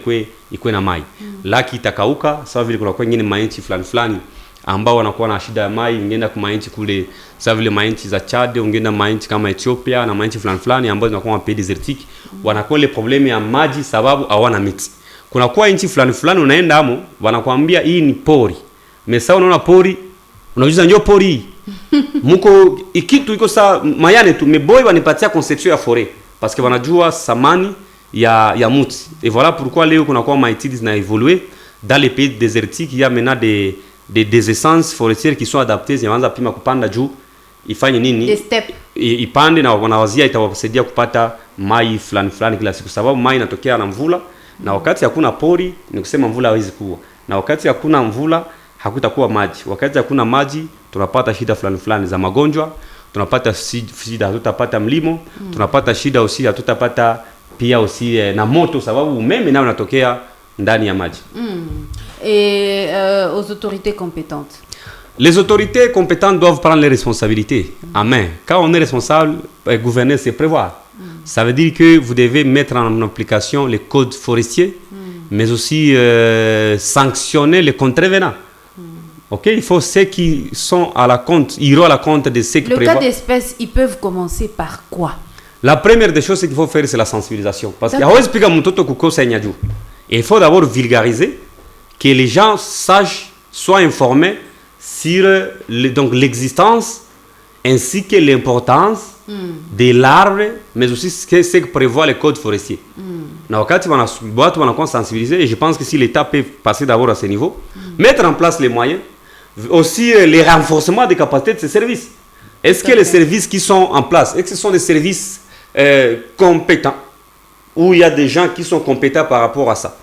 ikwe na mai. Laki itakauka sawa vile kuna kwa nyingine mainchi fulani ambao wanakuwa na shida ya mai, ungeenda kwa mainchi kule sawa vile mainchi za Chad, ungeenda mainchi kama Ethiopia na mainchi fulani ambao zinakuwa pays désertique, wanakuwa ile problème ya maji sababu hawana miti. Kuna kwa inchi fulani unaenda hamo wanakuambia hii ni pori. Mesa unaona pori, unajuza ndio pori. Muko ikitu iko sa mayane tu meboy wanipatia conception ya forêt parce que wanajua samani ya muti. Et voilà pourquoi leo kuna kwa maïtides na évoluer dans les pays désertiques, il y a maintenant des essences forestières qui sont adaptées, zinaanza pima kupanda juu ifanye nini? Des steps. Ipande na wanawazia itawasaidia kupata mai fulani kila siku sababu mai inatokea na mvula, na wakati hakuna pori ni kusema mvula haiwezi kuwa. Na wakati hakuna mvula hakutakuwa maji. Wakati hakuna maji tunapata shida fulani za magonjwa, tunapata shida hatutapata mlimo, tunapata shida aussi hatutapata pia aussi na moto sababu umeme nao unatokea ndani ya maji. Et aux autorités compétentes. Les autorités compétentes doivent prendre les responsabilités en main. Quand on est responsable, gouverner c'est prévoir. Ça veut dire que vous devez mettre en application les codes forestiers, mais aussi sanctionner les contrevenants. Ok, il faut ceux qui sont à la compte, iront à la compte de ceux qui prévoient. Le cas d'espèce, ils peuvent commencer par quoi? La première des choses qu'il faut faire, c'est la sensibilisation. Parce qu'il faut d'abord vulgariser, que les gens sachent, soient informés sur l'existence ainsi que l'importance de l'arbre, mais aussi ce que prévoit le code forestier. Donc, quand tu vas sensibiliser, et je pense que si l'État peut passer d'abord à ce niveau, mettre en place les moyens, aussi les renforcements des capacités de ces services. Est-ce que les services qui sont en place, est-ce que ce sont des services compétents, où il y a des gens qui sont compétents par rapport à ça?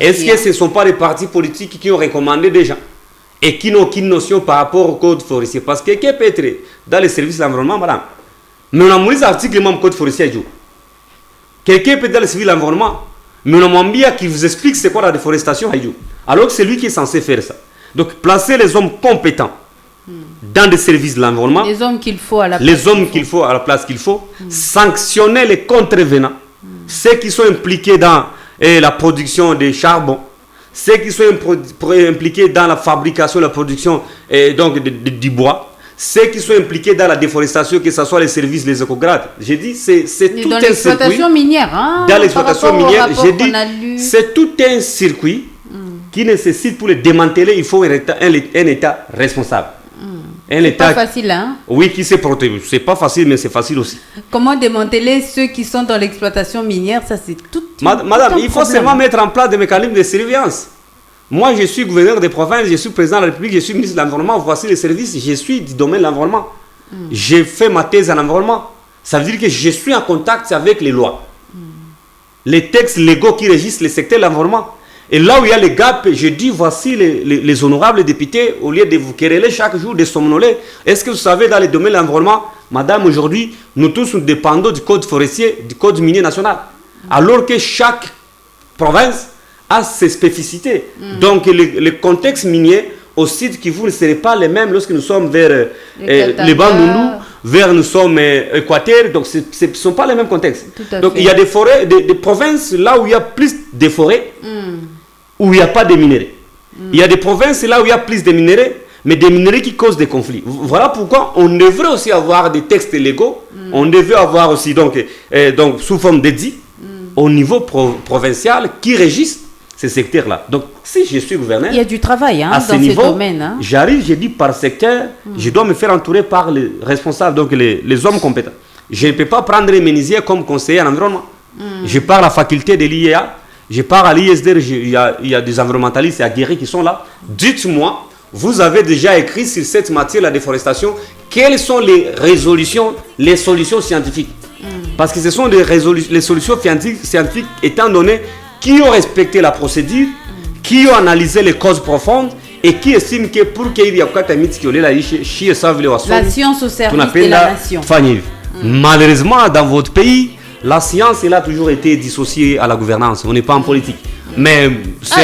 Est-ce que ce ne sont pas les partis politiques qui ont recommandé des gens et qui n'ont aucune notion par rapport au code forestier? Parce que quelqu'un peut être dans les services de l'environnement, madame. Mais on a mis l'article même code forestier. Quelqu'un peut être dans le civil de l'environnement, mais on a mis qui vous explique c'est quoi la déforestation. Alors que c'est lui qui est censé faire ça. Donc, placer les hommes compétents dans des services de l'environnement, les hommes qu'il faut à la place qu'il faut, sanctionner les contrevenants, ceux qui sont impliqués dans la production de charbon, ceux qui sont impliqués dans la fabrication, la production du bois, ceux qui sont impliqués dans la déforestation, que ce soit les services, les écogrades. J'ai dit, c'est tout un circuit. Dans l'exploitation minière, hein, dans l'exploitation minière, j'ai dit, c'est tout un circuit qui nécessite, pour le démanteler, il faut un État responsable. C'est pas facile, hein? Oui, qui s'est protégé. C'est pas facile, mais c'est facile aussi. Comment démanteler ceux qui sont dans l'exploitation minière? Ça, c'est tout. Madame, il faut seulement mettre en place des mécanismes de surveillance. Moi, je suis gouverneur des provinces, je suis président de la République, je suis ministre de l'Environnement. Voici les services, je suis du domaine de l'environnement. J'ai fait ma thèse en environnement. Ça veut dire que je suis en contact avec les lois, les textes légaux qui régissent le secteur de l'environnement. Et là où il y a les gaps, je dis, voici les honorables députés, au lieu de vous quereller chaque jour, de somnoler. Est-ce que vous savez, dans le domaine de l'environnement, madame, aujourd'hui, nous tous nous dépendons du code forestier, du code minier national. Alors que chaque province a ses spécificités. Donc, le contexte minier au site Kivu ne serait pas les mêmes lorsque nous sommes vers les Bandundu, vers nous sommes Équateur. Donc, ce ne sont pas les mêmes contextes. Donc, il y a des forêts, des provinces là où il y a plus de forêts, où il n'y a pas de minerais. Il y a des provinces là où il y a plus de minerais, mais des minerais qui causent des conflits. Voilà pourquoi on devrait aussi avoir des textes légaux. On devrait avoir aussi, donc sous forme d'édits, au niveau provincial, qui régissent ces secteurs-là. Donc, si je suis gouverneur, il y a du travail à ce niveau, j'arrive, je dis par secteur, je dois me faire entourer par les responsables, donc les hommes compétents. Je ne peux pas prendre les menuisiers comme conseiller en environnement. Je pars à la faculté de l'IEA, je pars à l'ISDR, il y a des environnementalistes et aguerris qui sont là. Dites-moi, vous avez déjà écrit sur cette matière, la déforestation, quelles sont les résolutions, les solutions scientifiques? Parce que ce sont les solutions scientifiques étant donné qui ont respecté la procédure, qui ont analysé les causes profondes et qui estiment que pour qu'il y ait la science au service de la nation. Malheureusement, dans votre pays, la science elle a toujours été dissociée à la gouvernance. On n'est pas en politique. Mais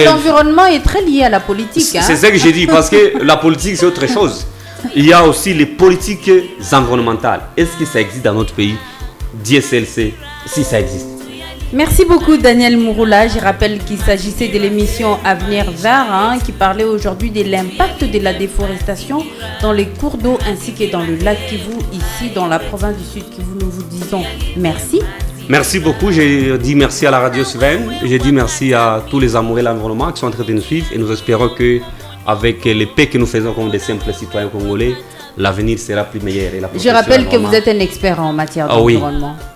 l'environnement est très lié à la politique. C'est ça que j'ai dit, parce que la politique, c'est autre chose. Il y a aussi les politiques environnementales. Est-ce que ça existe dans notre pays? Dieu seul sait si ça existe. Merci beaucoup Daniel Mouroula. Je rappelle qu'il s'agissait de l'émission Avenir Vert qui parlait aujourd'hui de l'impact de la déforestation dans les cours d'eau ainsi que dans le lac Kivu, ici dans la province du Sud Kivu. Nous vous disons merci. Merci beaucoup. J'ai dit merci à la radio Sven. J'ai dit merci à tous les amoureux de l'environnement qui sont en train de nous suivre et nous espérons qu'avec les paix que nous faisons comme des simples citoyens congolais, l'avenir sera plus meilleur. Je rappelle que vous êtes un expert en matière d'environnement. Oui.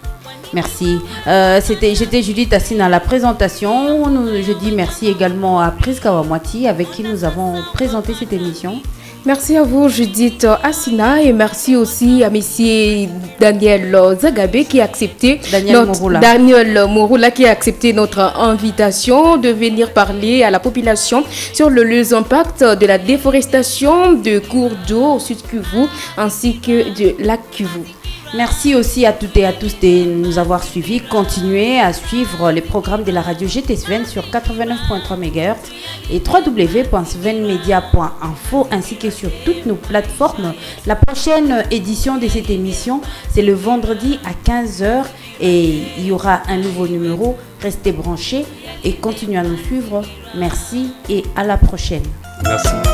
Merci. J'étais Judith Assine à la présentation. Je dis merci également à Priska Wamwati avec qui nous avons présenté cette émission. Merci à vous Judith Assina et merci aussi à monsieur Daniel Zagabé qui a accepté Daniel Mouroula qui a accepté notre invitation de venir parler à la population sur les impacts de la déforestation de cours d'eau au Sud Kivu ainsi que de lac Kivu. Merci aussi à toutes et à tous de nous avoir suivis. Continuez à suivre les programmes de la radio GTSVN sur 89.3 MHz et www.svenmedia.info ainsi que sur toutes nos plateformes. La prochaine édition de cette émission, c'est le vendredi à 15h et il y aura un nouveau numéro. Restez branchés et continuez à nous suivre. Merci et à la prochaine. Merci.